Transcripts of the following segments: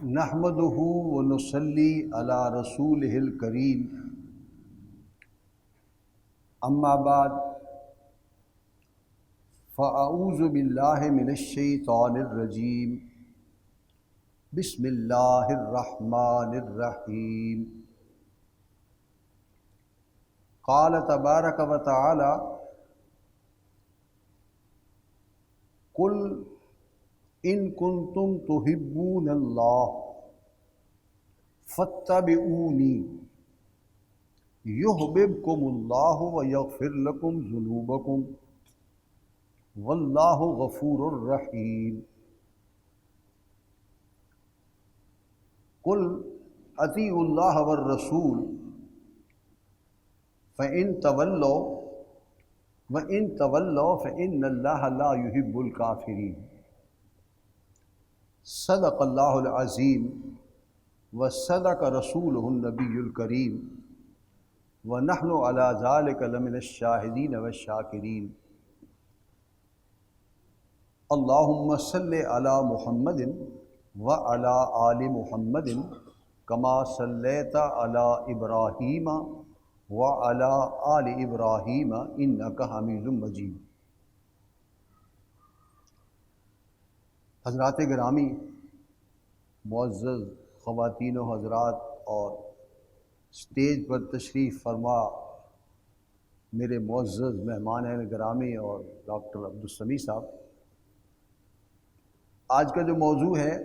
نحمدہ ونصلی علی رسولہ الکریم، اما بعد فاعوذ باللہ من الشیطان الرجیم، بسم اللہ الرحمن الرحیم۔ قال تبارک و تعالی قل ان کنتم تحبون اللہ فاتبعونی یحببکم اللہ ویغفر لکم ذنوبکم واللہ غفور الرحیم۔ قل اطیعوا اللہ والرسول فإن تولوا فإن اللہ لا يحب الکافرین۔ صدق اللہ العظیم وصدق رسولہ النبی الکریم ونحن علی ذلک لمن الشاہدین والشاکرین۔ اللہم صلی علی محمد وعلی آل محمد کما صلیت علی ابراہیم وعلی آل ابراہیم انک حمید مجید۔ حضرات گرامی، معزز خواتین و حضرات اور اسٹیج پر تشریف فرما میرے معزز مہمان گرامی اور ڈاکٹر عبدالسمیع صاحب، آج کا جو موضوع ہے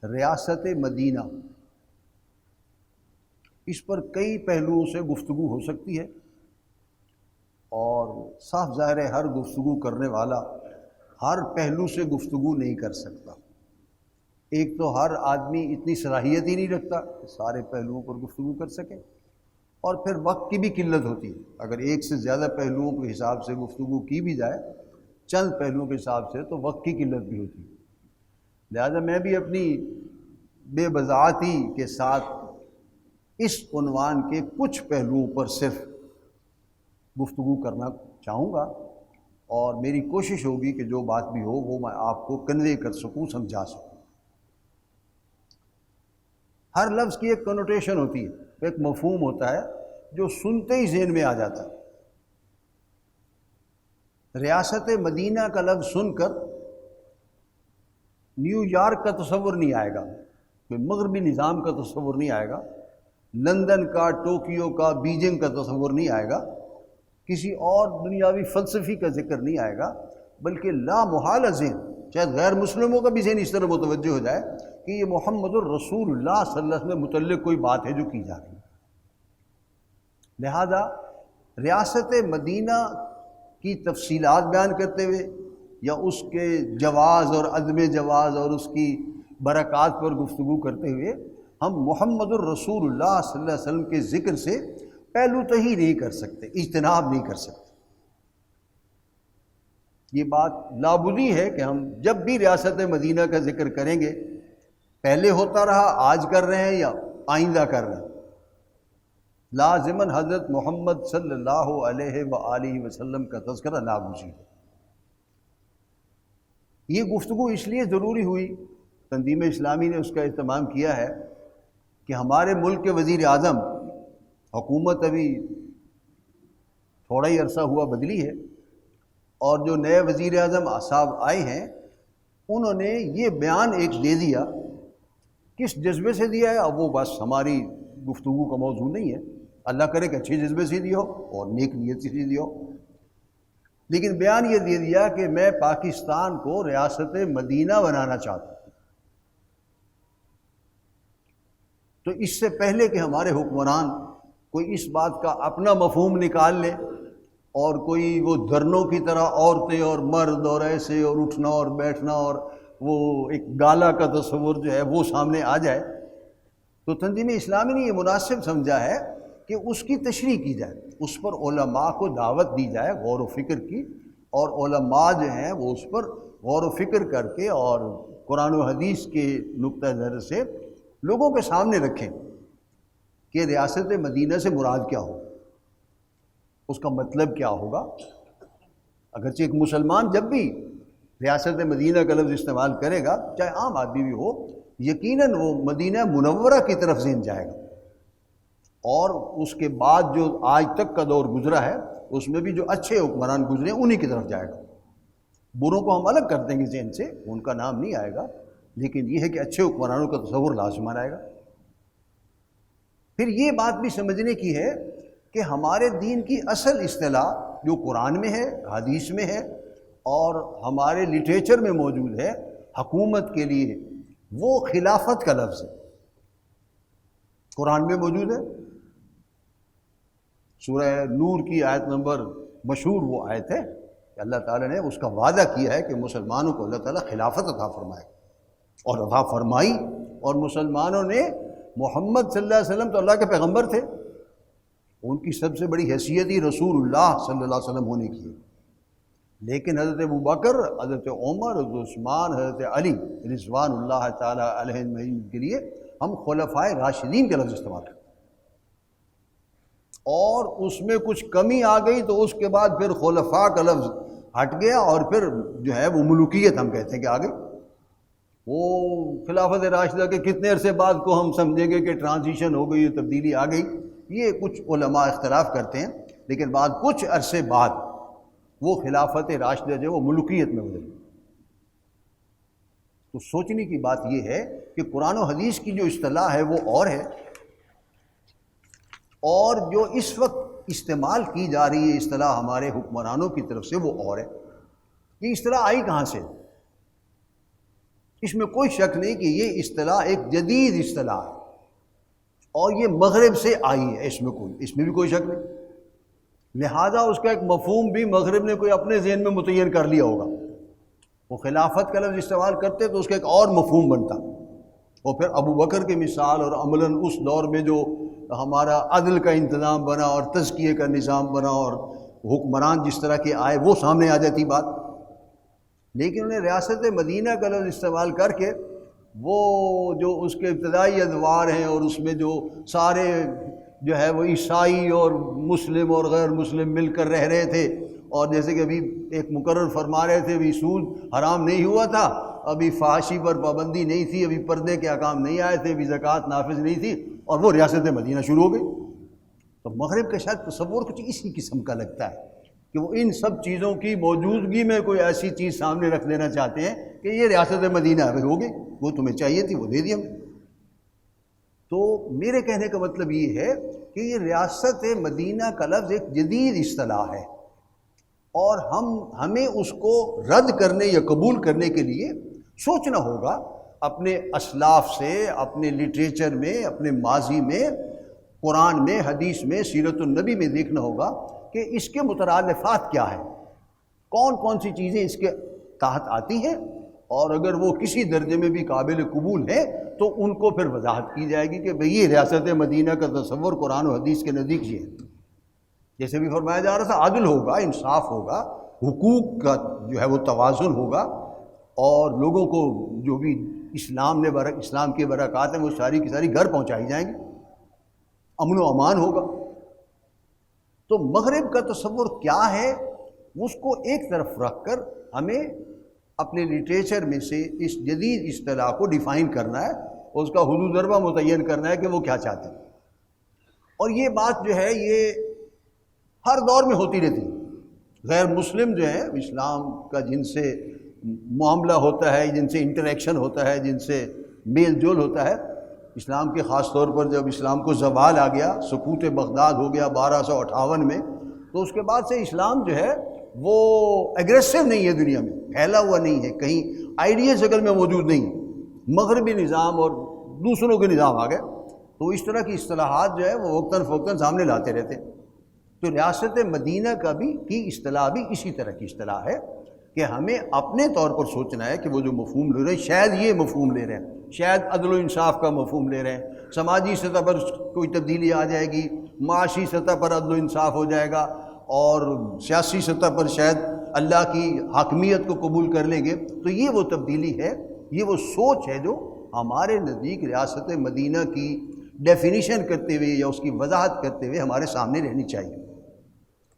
ریاست مدینہ، اس پر کئی پہلوؤں سے گفتگو ہو سکتی ہے اور صاف ظاہر ہے ہر گفتگو کرنے والا ہر پہلو سے گفتگو نہیں کر سکتا۔ ایک تو ہر آدمی اتنی صلاحیت ہی نہیں رکھتا کہ سارے پہلوؤں پر گفتگو کر سکے، اور پھر وقت کی بھی قلت ہوتی ہے۔ اگر ایک سے زیادہ پہلوؤں کے حساب سے گفتگو کی بھی جائے چند پہلوؤں کے حساب سے، تو وقت کی قلت بھی ہوتی ہے۔ لہذا میں بھی اپنی بے وضاحتی کے ساتھ اس عنوان کے کچھ پہلوؤں پر صرف گفتگو کرنا چاہوں گا، اور میری کوشش ہوگی کہ جو بات بھی ہو وہ میں آپ کو کنوے کر سکوں، سمجھا سکوں۔ ہر لفظ کی ایک کنوٹیشن ہوتی ہے، ایک مفہوم ہوتا ہے جو سنتے ہی ذہن میں آ جاتا ہے۔ ریاست مدینہ کا لفظ سن کر نیو یارک کا تصور نہیں آئے گا، کوئی مغربی نظام کا تصور نہیں آئے گا، لندن کا، ٹوکیو کا، بیجنگ کا تصور نہیں آئے گا، کسی اور دنیاوی فلسفی کا ذکر نہیں آئے گا، بلکہ لا محالہ ذہن، شاید غیر مسلموں کا بھی ذہن اس طرح متوجہ ہو جائے کہ یہ محمد الرسول اللہ صلی اللہ علیہ وسلم متعلق کوئی بات ہے جو کی جا رہی ہے۔ لہذا ریاست مدینہ کی تفصیلات بیان کرتے ہوئے یا اس کے جواز اور عدم جواز اور اس کی برکات پر گفتگو کرتے ہوئے ہم محمد الرسول اللہ صلی اللہ علیہ وسلم کے ذکر سے پہلو تہی نہیں کر سکتے، اجتناب نہیں کر سکتے۔ یہ بات لابدی ہے کہ ہم جب بھی ریاست مدینہ کا ذکر کریں گے، پہلے ہوتا رہا، آج کر رہے ہیں یا آئندہ کر رہے ہیں، لازماً حضرت محمد صلی اللہ علیہ وآلہ وسلم کا تذکرہ ناگزیر ہے۔ یہ گفتگو اس لیے ضروری ہوئی، تنظیم اسلامی نے اس کا اہتمام کیا ہے کہ ہمارے ملک کے وزیر اعظم، حکومت ابھی تھوڑا ہی عرصہ ہوا بدلی ہے، اور جو نئے وزیر اعظم صاحب آئے ہیں انہوں نے یہ بیان ایک دے دیا، کس جذبے سے دیا ہے اب وہ بس ہماری گفتگو کا موضوع نہیں ہے، اللہ کرے کہ اچھے جذبے سے دیا ہو اور نیک نیت سے دیا ہو، لیکن بیان یہ دے دیا کہ میں پاکستان کو ریاست مدینہ بنانا چاہتا ہوں۔ تو اس سے پہلے کہ ہمارے حکمران کوئی اس بات کا اپنا مفہوم نکال لے اور کوئی وہ دھرنوں کی طرح عورتیں اور مرد اور ایسے اور اٹھنا اور بیٹھنا اور وہ ایک گالا کا تصور جو ہے وہ سامنے آ جائے، تو تنظیم اسلامی نے یہ مناسب سمجھا ہے کہ اس کی تشریح کی جائے، اس پر علماء کو دعوت دی جائے غور و فکر کی، اور علماء جو ہیں وہ اس پر غور و فکر کر کے اور قرآن و حدیث کے نقطہ نظر سے لوگوں کے سامنے رکھیں کہ ریاست مدینہ سے مراد کیا ہو، اس کا مطلب کیا ہوگا۔ اگرچہ ایک مسلمان جب بھی ریاست مدینہ کا لفظ استعمال کرے گا چاہے عام آدمی بھی ہو، یقیناً وہ مدینہ منورہ کی طرف ذہن جائے گا، اور اس کے بعد جو آج تک کا دور گزرا ہے اس میں بھی جو اچھے حکمران گزرے انہی کی طرف جائے گا۔ بروں کو ہم الگ کر دیں گے ذہن سے، ان کا نام نہیں آئے گا، لیکن یہ ہے کہ اچھے حکمرانوں کا تصور لازمان آئے گا۔ پھر یہ بات بھی سمجھنے کی ہے کہ ہمارے دین کی اصل اصطلاح جو قرآن میں ہے، حدیث میں ہے اور ہمارے لٹریچر میں موجود ہے حکومت کے لیے، وہ خلافت کا لفظ ہے، قرآن میں موجود ہے۔ سورہ نور کی آیت نمبر مشہور وہ آیت ہے کہ اللہ تعالیٰ نے اس کا وعدہ کیا ہے کہ مسلمانوں کو اللہ تعالیٰ خلافت عطا فرمائے، اور عطا فرمائی، اور مسلمانوں نے محمد صلی اللہ علیہ وسلم تو اللہ کے پیغمبر تھے، ان کی سب سے بڑی حیثیت ہی رسول اللہ صلی اللہ علیہ وسلم ہونے کی ہے، لیکن حضرت ابوبکر، حضرت عمر، حضرت عثمان، حضرت علی رضوان اللہ تعالیٰ علیہ اجمعین کے لیے ہم خلفائے راشدین کا لفظ استعمال کرتے ہیں، اور اس میں کچھ کمی آ گئی تو اس کے بعد پھر خلفاء کا لفظ ہٹ گیا، اور پھر جو ہے وہ ملوکیت ہم کہتے ہیں کہ آ گئی۔ وہ خلافت راشدہ کے کتنے عرصے بعد کو ہم سمجھیں گے کہ ٹرانزیشن ہو گئی، تبدیلی آ گئی، یہ کچھ علماء اختلاف کرتے ہیں، لیکن بعد کچھ عرصے بعد وہ خلافت راشدہ جو وہ ملوکیت میں بدل گئی۔ تو سوچنے کی بات یہ ہے کہ قرآن و حدیث کی جو اصطلاح ہے وہ اور ہے، اور جو اس وقت استعمال کی جا رہی ہے اصطلاح ہمارے حکمرانوں کی طرف سے وہ اور ہے۔ یہ اصطلاح آئی کہاں سے؟ اس میں کوئی شک نہیں کہ یہ اصطلاح ایک جدید اصطلاح ہے، اور یہ مغرب سے آئی ہے، اس میں بھی کوئی شک نہیں، لہذا اس کا ایک مفہوم بھی مغرب نے کوئی اپنے ذہن میں متعین کر لیا ہوگا۔ وہ خلافت کا لفظ استعمال کرتے تو اس کا ایک اور مفہوم بنتا، اور پھر ابو بکر کی مثال اور عملاً اس دور میں جو ہمارا عدل کا انتظام بنا اور تزکیے کا نظام بنا اور حکمران جس طرح کے آئے وہ سامنے آ جاتی بات، لیکن انہیں ریاست مدینہ کا لفظ استعمال کر کے وہ جو اس کے ابتدائی ادوار ہیں اور اس میں جو سارے جو ہے وہ عیسائی اور مسلم اور غیر مسلم مل کر رہ رہے تھے، اور جیسے کہ ابھی ایک مقرر فرما رہے تھے ابھی سود حرام نہیں ہوا تھا، ابھی فحاشی پر پابندی نہیں تھی، ابھی پردے کے احکام نہیں آئے تھے، ابھی زکوٰۃ نافذ نہیں تھی، اور وہ ریاست مدینہ شروع ہو گئی۔ تو مغرب کا شاید تصور کچھ اسی قسم کا لگتا ہے کہ وہ ان سب چیزوں کی موجودگی میں کوئی ایسی چیز سامنے رکھ دینا چاہتے ہیں کہ یہ ریاست مدینہ ہو گئی، وہ تمہیں چاہیے تھی وہ دے دی ہم نے۔ تو میرے کہنے کا مطلب یہ ہے کہ یہ ریاست مدینہ کا لفظ ایک جدید اصطلاح ہے، اور ہمیں اس کو رد کرنے یا قبول کرنے کے لیے سوچنا ہوگا، اپنے اسلاف سے، اپنے لٹریچر میں، اپنے ماضی میں، قرآن میں، حدیث میں، سیرت النبی میں دیکھنا ہوگا کہ اس کے مترادفات کیا ہیں، کون کون سی چیزیں اس کے تحت آتی ہیں، اور اگر وہ کسی درجے میں بھی قابل قبول ہے تو ان کو پھر وضاحت کی جائے گی کہ بھئی یہ ریاست مدینہ کا تصور قرآن و حدیث کے نزدیک یہ ہے۔ جیسے بھی فرمایا جا رہا تھا، عدل ہوگا، انصاف ہوگا، حقوق کا جو ہے وہ توازن ہوگا، اور لوگوں کو جو بھی اسلام کی برکات ہیں وہ ساری کی ساری گھر پہنچائی جائیں گی، امن و امان ہوگا۔ تو مغرب کا تصور کیا ہے اس کو ایک طرف رکھ کر ہمیں اپنے لٹریچر میں سے اس جدید اصطلاح کو ڈیفائن کرنا ہے، اور اس کا حدود ضربہ متعین کرنا ہے کہ وہ کیا چاہتے ہیں۔ اور یہ بات جو ہے یہ ہر دور میں ہوتی رہتی ہے۔ غیر مسلم جو ہے اسلام کا جن سے معاملہ ہوتا ہے، جن سے انٹریکشن ہوتا ہے، جن سے میل جول ہوتا ہے، اسلام کے خاص طور پر جب اسلام کو زوال آ گیا، سقوط بغداد ہو گیا 1258 میں، تو اس کے بعد سے اسلام جو ہے وہ ایگریسو نہیں ہے، دنیا میں پھیلا ہوا نہیں ہے، کہیں آئیڈیا شکل میں موجود نہیں ہے، مغربی نظام اور دوسروں کے نظام آ گئے، تو اس طرح کی اصطلاحات جو ہے وہ وقتاً فوقتاً سامنے لاتے رہتے ہیں۔ تو ریاست مدینہ کی اصطلاح بھی اسی طرح کی اصطلاح ہے کہ ہمیں اپنے طور پر سوچنا ہے کہ وہ جو مفہوم لے رہے ہیں شاید یہ مفہوم لے رہے ہیں، شاید عدل و انصاف کا مفہوم لے رہے ہیں، سماجی سطح پر کوئی تبدیلی آ جائے گی، معاشی سطح پر عدل و انصاف ہو جائے گا، اور سیاسی سطح پر شاید اللہ کی حاکمیت کو قبول کر لیں گے۔ تو یہ وہ تبدیلی ہے، یہ وہ سوچ ہے جو ہمارے نزدیک ریاست مدینہ کی ڈیفینیشن کرتے ہوئے یا اس کی وضاحت کرتے ہوئے ہمارے سامنے رہنی چاہیے۔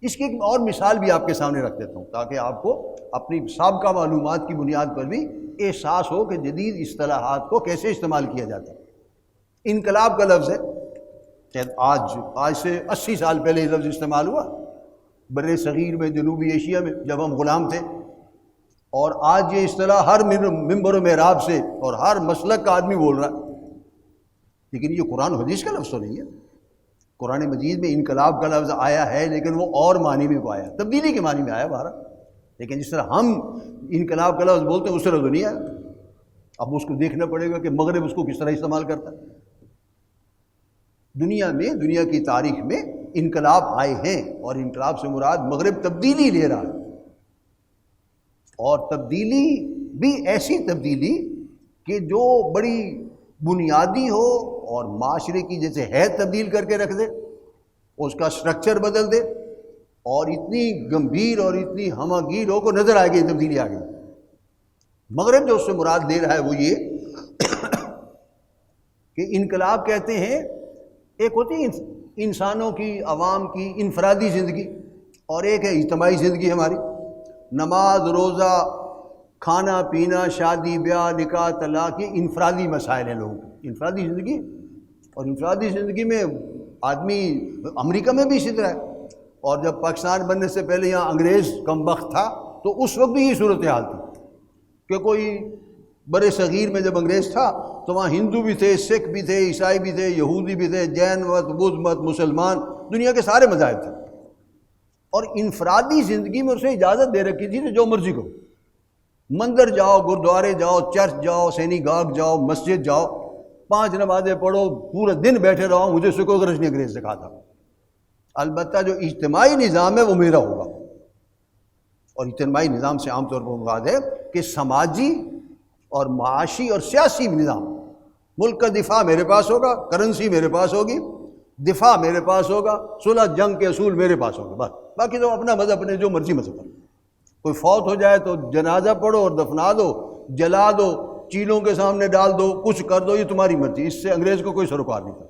اس کی ایک اور مثال بھی آپ کے سامنے رکھ دیتا ہوں تاکہ آپ کو اپنی سابقہ معلومات کی بنیاد پر بھی احساس ہو کہ جدید اصطلاحات کو کیسے استعمال کیا جاتا ہے۔ انقلاب کا لفظ ہے کہ آج سے 80 سال پہلے یہ لفظ استعمال ہوا بر صغیر میں، جنوبی ایشیا میں، جب ہم غلام تھے، اور آج یہ اصطلاح ہر ممبر و محراب سے اور ہر مسلک کا آدمی بول رہا ہے۔ لیکن یہ قرآن و حدیث کا لفظ تو نہیں ہے۔ قرآن مجید میں انقلاب کا لفظ آیا ہے لیکن وہ اور معنی میں کو آیا، تبدیلی کے معنی میں آیا بہرحال، لیکن جس طرح ہم انقلاب کا لفظ بولتے ہیں اس طرح تو نہیں آیا۔ اب اس کو دیکھنا پڑے گا کہ مغرب اس کو کس طرح استعمال کرتا ہے۔ دنیا کی تاریخ میں انقلاب آئے ہیں، اور انقلاب سے مراد مغرب تبدیلی لے رہا ہے، اور تبدیلی بھی ایسی تبدیلی کہ جو بڑی بنیادی ہو اور معاشرے کی جیسے حیت تبدیل کر کے رکھ دے، اس کا سٹرکچر بدل دے، اور اتنی گمبھیر اور اتنی ہمہ گیر ہو کو نظر آئے گی تبدیلی آ گئی۔ مغرب جو اس سے مراد لے رہا ہے وہ یہ کہ انقلاب کہتے ہیں ایک ہوتی ہے انسانوں کی، عوام کی انفرادی زندگی، اور ایک ہے اجتماعی زندگی ہماری، نماز، روزہ، کھانا پینا، شادی بیاہ، نکاح، طلاق، یہ انفرادی مسائل ہیں لوگوں کی انفرادی زندگی۔ اور انفرادی زندگی میں آدمی، امریکہ میں بھی اسی طرح ہے، اور جب پاکستان بننے سے پہلے یہاں انگریز کم بخت تھا تو اس وقت بھی یہ صورتحال تھی کہ کوئی بر صغیر میں جب انگریز تھا تو وہاں ہندو بھی تھے، سکھ بھی تھے، عیسائی بھی تھے، یہودی بھی تھے، جین مت، بدھ مت، مسلمان، دنیا کے سارے مذاہب تھے، اور انفرادی زندگی میں اسے اجازت دے رکھی تھی کہ جو مرضی کرو، مندر جاؤ، گردوارے جاؤ، چرچ جاؤ، سینیگاگ جاؤ، مسجد جاؤ، 5 نمازیں پڑھو، پورے دن بیٹھے رہو، مجھے سے کوئی غرض نہیں انگریز سے کہا تھا۔ البتہ جو اجتماعی نظام ہے وہ میرا ہوگا، اور اجتماعی نظام سے عام طور پر مراد ہے کہ سماجی اور معاشی اور سیاسی نظام، ملک کا دفاع میرے پاس ہوگا، کرنسی میرے پاس ہوگی، دفاع میرے پاس ہوگا، صلح جنگ کے اصول میرے پاس ہوگا، بس باقی تو اپنا مذہب، اپنے جو مرضی مذہب کرو۔ کوئی فوت ہو جائے تو جنازہ پڑھو اور دفنا دو، جلا دو، چیلوں کے سامنے ڈال دو، کچھ کر دو، یہ تمہاری مرضی، اس سے انگریز کو کوئی سروکار نہیں تھا۔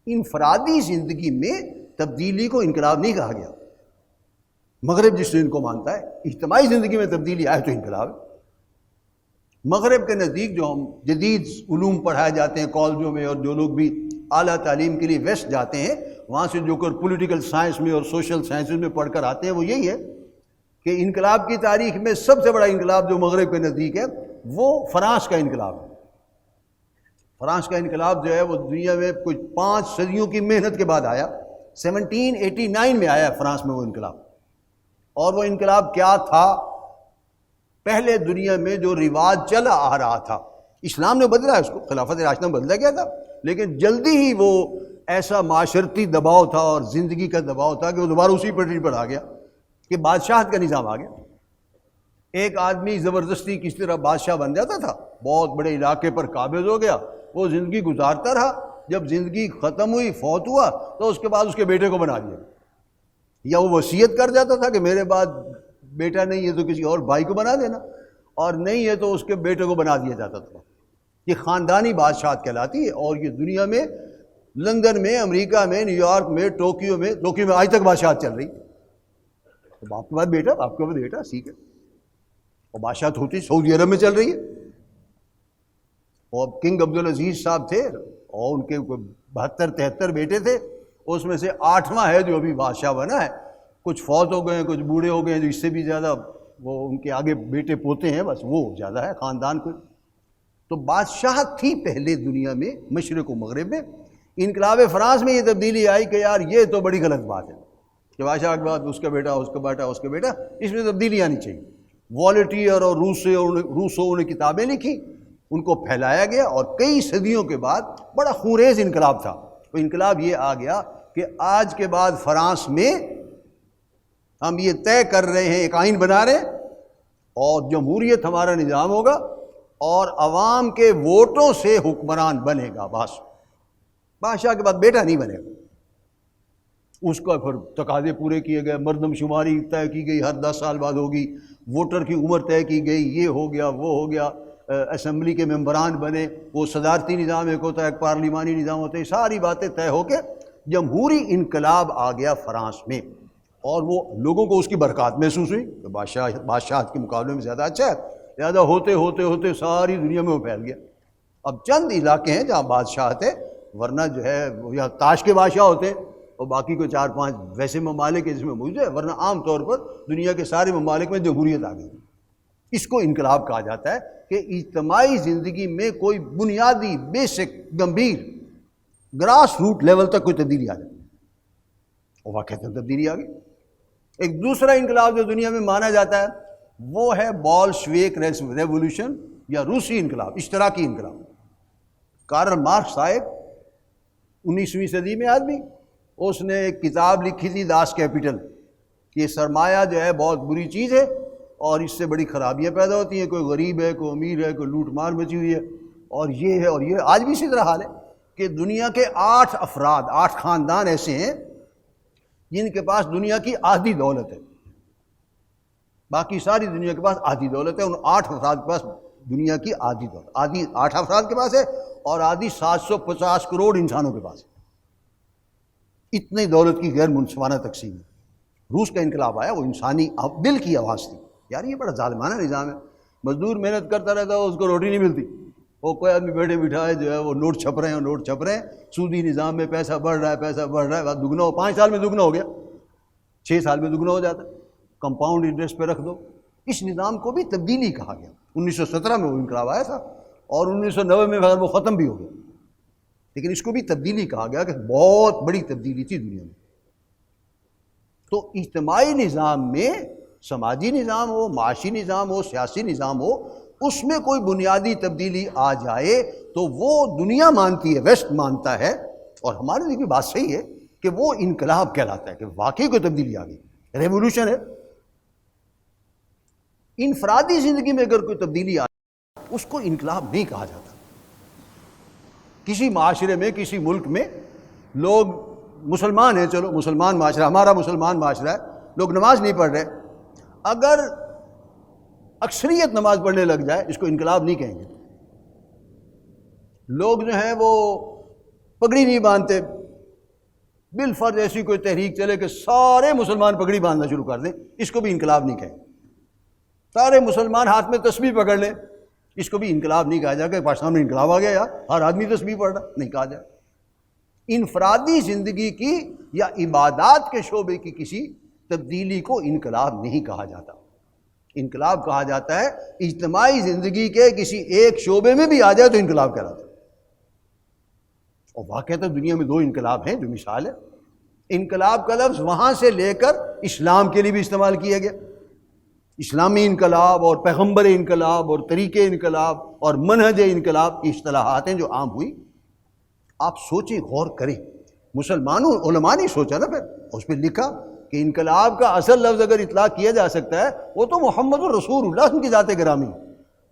انفرادی زندگی میں تبدیلی کو انقلاب نہیں کہا گیا۔ مغرب جس دن کو مانتا ہے اجتماعی زندگی میں تبدیلی آئے تو انقلاب ہے۔ مغرب کے نزدیک جو ہم جدید علوم پڑھائے جاتے ہیں کالجوں میں، اور جو لوگ بھی اعلیٰ تعلیم کے لیے ویسٹ جاتے ہیں وہاں سے جو کر پولیٹیکل سائنس میں اور سوشل سائنسز میں پڑھ کر آتے ہیں، وہ یہی ہے کہ انقلاب کی تاریخ میں سب سے بڑا انقلاب جو مغرب کے نزدیک ہے وہ فرانس کا انقلاب ہے۔ فرانس کا انقلاب جو ہے وہ دنیا میں کچھ 5 صدیوں کی محنت کے بعد آیا، 1789 میں آیا فرانس میں وہ انقلاب۔ اور وہ انقلاب کیا تھا؟ پہلے دنیا میں جو رواج چلا آ رہا تھا، اسلام نے بدلا اس کو، خلافت راشدہ میں بدلا گیا تھا، لیکن جلدی ہی وہ ایسا معاشرتی دباؤ تھا اور زندگی کا دباؤ تھا کہ وہ دوبارہ اسی پٹری پر آ گیا کہ بادشاہت کا نظام آ گیا۔ ایک آدمی زبردستی کس طرح بادشاہ بن جاتا تھا، بہت بڑے علاقے پر قابض ہو گیا، وہ زندگی گزارتا رہا، جب زندگی ختم ہوئی، فوت ہوا، تو اس کے بعد اس کے بیٹے کو بنا دیا، یا وہ وصیت کر جاتا تھا کہ میرے بعد بیٹا نہیں ہے تو کسی اور بھائی کو بنا دینا، اور نہیں ہے تو اس کے بیٹے کو بنا دیا جاتا تھا۔ یہ خاندانی بادشاہت کہلاتی ہے، اور یہ دنیا میں، لندن میں، امریکہ میں، نیو یارک میں، ٹوکیو میں آج تک بادشاہت چل رہی۔ باپ کے بعد بیٹا، باپ کے بعد بیٹا، ٹھیک ہے۔ اور بادشاہت ہوتی سعودی عرب میں چل رہی ہے، اور کنگ عبدالعزیز صاحب تھے اور ان کے 72-73 بیٹے تھے، اس میں سے 8واں ہے جو ابھی بادشاہ بنا ہے۔ کچھ فوت ہو گئے ہیں، کچھ بوڑھے ہو گئے ہیں، جو اس سے بھی زیادہ وہ ان کے آگے بیٹے پوتے ہیں، بس وہ زیادہ ہے خاندان کو۔ تو بادشاہت تھی پہلے دنیا میں، مشرق و مغرب میں۔ انقلاب فرانس میں یہ تبدیلی آئی کہ یار یہ تو بڑی غلط بات ہے کہ بادشاہ کے بعد اس کا بیٹا، اس کا بیٹا، اس کا بیٹا، اس میں تبدیلی آنی چاہیے۔ والٹیئر اور روسو نے کتابیں لکھی، ان کو پھیلایا گیا، اور کئی صدیوں کے بعد بڑا خونریز انقلاب تھا۔ وہ انقلاب یہ آ گیا کہ آج کے بعد فرانس میں ہم یہ طے کر رہے ہیں، ایک آئین بنا رہے ہیں، اور جمہوریت ہمارا نظام ہوگا، اور عوام کے ووٹوں سے حکمران بنے گا، بس بادشاہ کے بعد بیٹا نہیں بنے گا۔ اس کا پھر تقاضے پورے کیے گئے، مردم شماری طے کی گئی، ہر 10 سال بعد ہوگی، ووٹر کی عمر طے کی گئی، یہ ہو گیا، وہ ہو گیا، اسمبلی کے ممبران بنے، وہ صدارتی نظام ایک ہوتا ہے، ایک پارلیمانی نظام ہوتا ہے، ساری باتیں طے ہو کے جمہوری انقلاب آ گیا فرانس میں۔ اور وہ لوگوں کو اس کی برکات محسوس ہوئی کہ بادشاہت کے مقابلے میں زیادہ اچھا ہے، لہٰذا ہوتے ہوتے ہوتے ساری دنیا میں وہ پھیل گیا۔ اب چند علاقے ہیں جہاں بادشاہت ہے، ورنہ جو ہے وہ یا تاش کے بادشاہ ہوتے ہیں اور باقی کو 4-5 ویسے ممالک ہیں جس میں موجود ہے، ورنہ عام طور پر دنیا کے سارے ممالک میں جمہوریت آ گئی۔ اس کو انقلاب کہا جاتا ہے کہ اجتماعی زندگی میں کوئی بنیادی بیسک گمبھیر گراس روٹ لیول تک کوئی تبدیلی آ جائے، اور واقعی تبدیلی آ گئی۔ ایک دوسرا انقلاب جو دنیا میں مانا جاتا ہے وہ ہے بولشویک ریولوشن یا روسی انقلاب، اشتراکی انقلاب۔ کارل مارکس صاحب 19ویں صدی میں آدمی، اس نے ایک کتاب لکھی تھی داس کیپٹل، کہ سرمایہ جو ہے بہت بری چیز ہے اور اس سے بڑی خرابیاں پیدا ہوتی ہیں، کوئی غریب ہے، کوئی امیر ہے، کوئی لوٹ مار مچی ہوئی ہے، اور یہ ہے اور یہ۔ آج بھی اسی طرح حال ہے کہ دنیا کے 8 خاندان ایسے ہیں جن کے پاس دنیا کی آدھی دولت ہے، باقی ساری دنیا کے پاس آدھی دولت ہے، ان 8 افراد کے پاس دنیا کی آدھی دولت، آدھی 8 افراد کے پاس ہے اور آدھی 750 کروڑ انسانوں کے پاس ہے۔ اتنی دولت کی غیر منصفانہ تقسیم ہے۔ روس کا انقلاب آیا، وہ انسانی دل کی آواز تھی، یار یہ بڑا ظالمانہ نظام ہے، مزدور محنت کرتا رہتا ہے، اس کو روٹی نہیں ملتی، وہ کوئی آدمی بیٹھے بٹھائے جو ہے وہ نوٹ چھپ رہے ہیں، نوٹ چھپ رہے ہیں، سودی نظام میں پیسہ بڑھ رہا ہے، پیسہ بڑھ رہا ہے، بس دگنا ہو، 5 سال میں دگنا ہو گیا، 6 سال میں دگنا ہو جاتا ہے، کمپاؤنڈ انٹرسٹ پہ رکھ دو۔ اس نظام کو بھی تبدیلی کہا گیا۔ 1917 میں وہ انقلاب آیا تھا اور 1990 میں وہ ختم بھی ہو گیا، لیکن اس کو بھی تبدیلی کہا گیا کہ بہت بڑی تبدیلی تھی دنیا میں۔ تو اجتماعی نظام میں، سماجی نظام ہو، معاشی نظام ہو، سیاسی نظام ہو، اس میں کوئی بنیادی تبدیلی آ جائے تو وہ دنیا مانتی ہے، ویسٹ مانتا ہے، اور ہمارے لیے بھی بات صحیح ہے کہ وہ انقلاب کہلاتا ہے، کہ واقعی کوئی تبدیلی آ گئی، ریولوشن ہے۔ انفرادی زندگی میں اگر کوئی تبدیلی آ جائے اس کو انقلاب نہیں کہا جاتا۔ کسی معاشرے میں، کسی ملک میں لوگ مسلمان ہیں، چلو مسلمان معاشرہ، ہمارا مسلمان معاشرہ ہے، لوگ نماز نہیں پڑھ رہے، اگر اکثریت نماز پڑھنے لگ جائے اس کو انقلاب نہیں کہیں گے۔ لوگ جو ہیں وہ پگڑی نہیں باندھتے، بالفرض ایسی کوئی تحریک چلے کہ سارے مسلمان پگڑی باندھنا شروع کر دیں، اس کو بھی انقلاب نہیں کہیں۔ سارے مسلمان ہاتھ میں تسبیح پکڑ لیں، اس کو بھی انقلاب نہیں کہا جائے کہ پاکستان میں انقلاب آ گیا یار، ہر آدمی تسبیح پڑھ رہا، نہیں کہا جائے۔ انفرادی زندگی کی یا عبادات کے شعبے کی کسی تبدیلی کو انقلاب نہیں کہا جاتا۔ انقلاب کہا جاتا ہے اجتماعی زندگی کے کسی ایک شعبے میں بھی آ جائے تو انقلاب کہلاتا ہے۔ اور واقعہ تو دنیا میں 2 انقلاب ہیں جو مثال ہے۔ انقلاب کا لفظ وہاں سے لے کر اسلام کے لیے بھی استعمال کیا گیا، اسلامی انقلاب اور پیغمبر انقلاب اور طریقے انقلاب اور منہج انقلاب کی اصطلاحات ہیں جو عام ہوئی۔ آپ سوچیں، غور کریں، مسلمانوں علماء نے سوچا نا، پھر اس پہ لکھا کہ انقلاب کا اصل لفظ اگر اطلاق کیا جا سکتا ہے وہ تو محمد الرسول اللہ کی ذات گرامی۔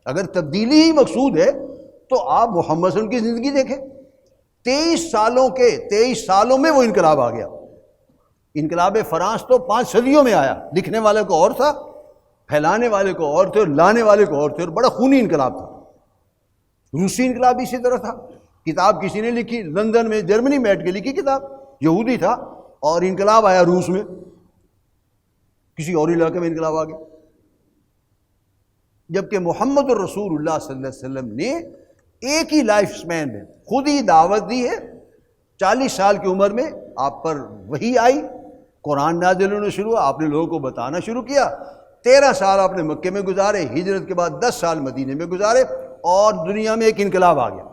اگر تبدیلی ہی مقصود ہے تو آپ محمد صلی اللہ علیہ وسلم کی زندگی دیکھیں، 23 سالوں میں وہ انقلاب آ گیا۔ انقلاب فرانس تو 5 صدیوں میں آیا، لکھنے والے کو اور تھا، پھیلانے والے کو اور تھے، اور لانے والے کو اور تھے، اور بڑا خونی انقلاب تھا۔ روسی انقلاب اسی طرح تھا، کتاب کسی نے لکھی لندن میں، جرمنی میں بیٹھ کے لکھی کتاب، یہودی تھا، اور انقلاب آیا روس میں، کسی اور علاقے میں انقلاب آ گیا۔ جبکہ محمد الرسول اللہ صلی اللہ علیہ وسلم نے ایک ہی لائف سپین میں خود ہی دعوت دی ہے۔ 40 سال کی عمر میں آپ پر وحی آئی، قرآن نازل ہونا شروع ہوا، آپ نے لوگوں کو بتانا شروع کیا۔ 13 سال آپ نے مکے میں گزارے، ہجرت کے بعد 10 سال مدینے میں گزارے، اور دنیا میں ایک انقلاب آ گیا۔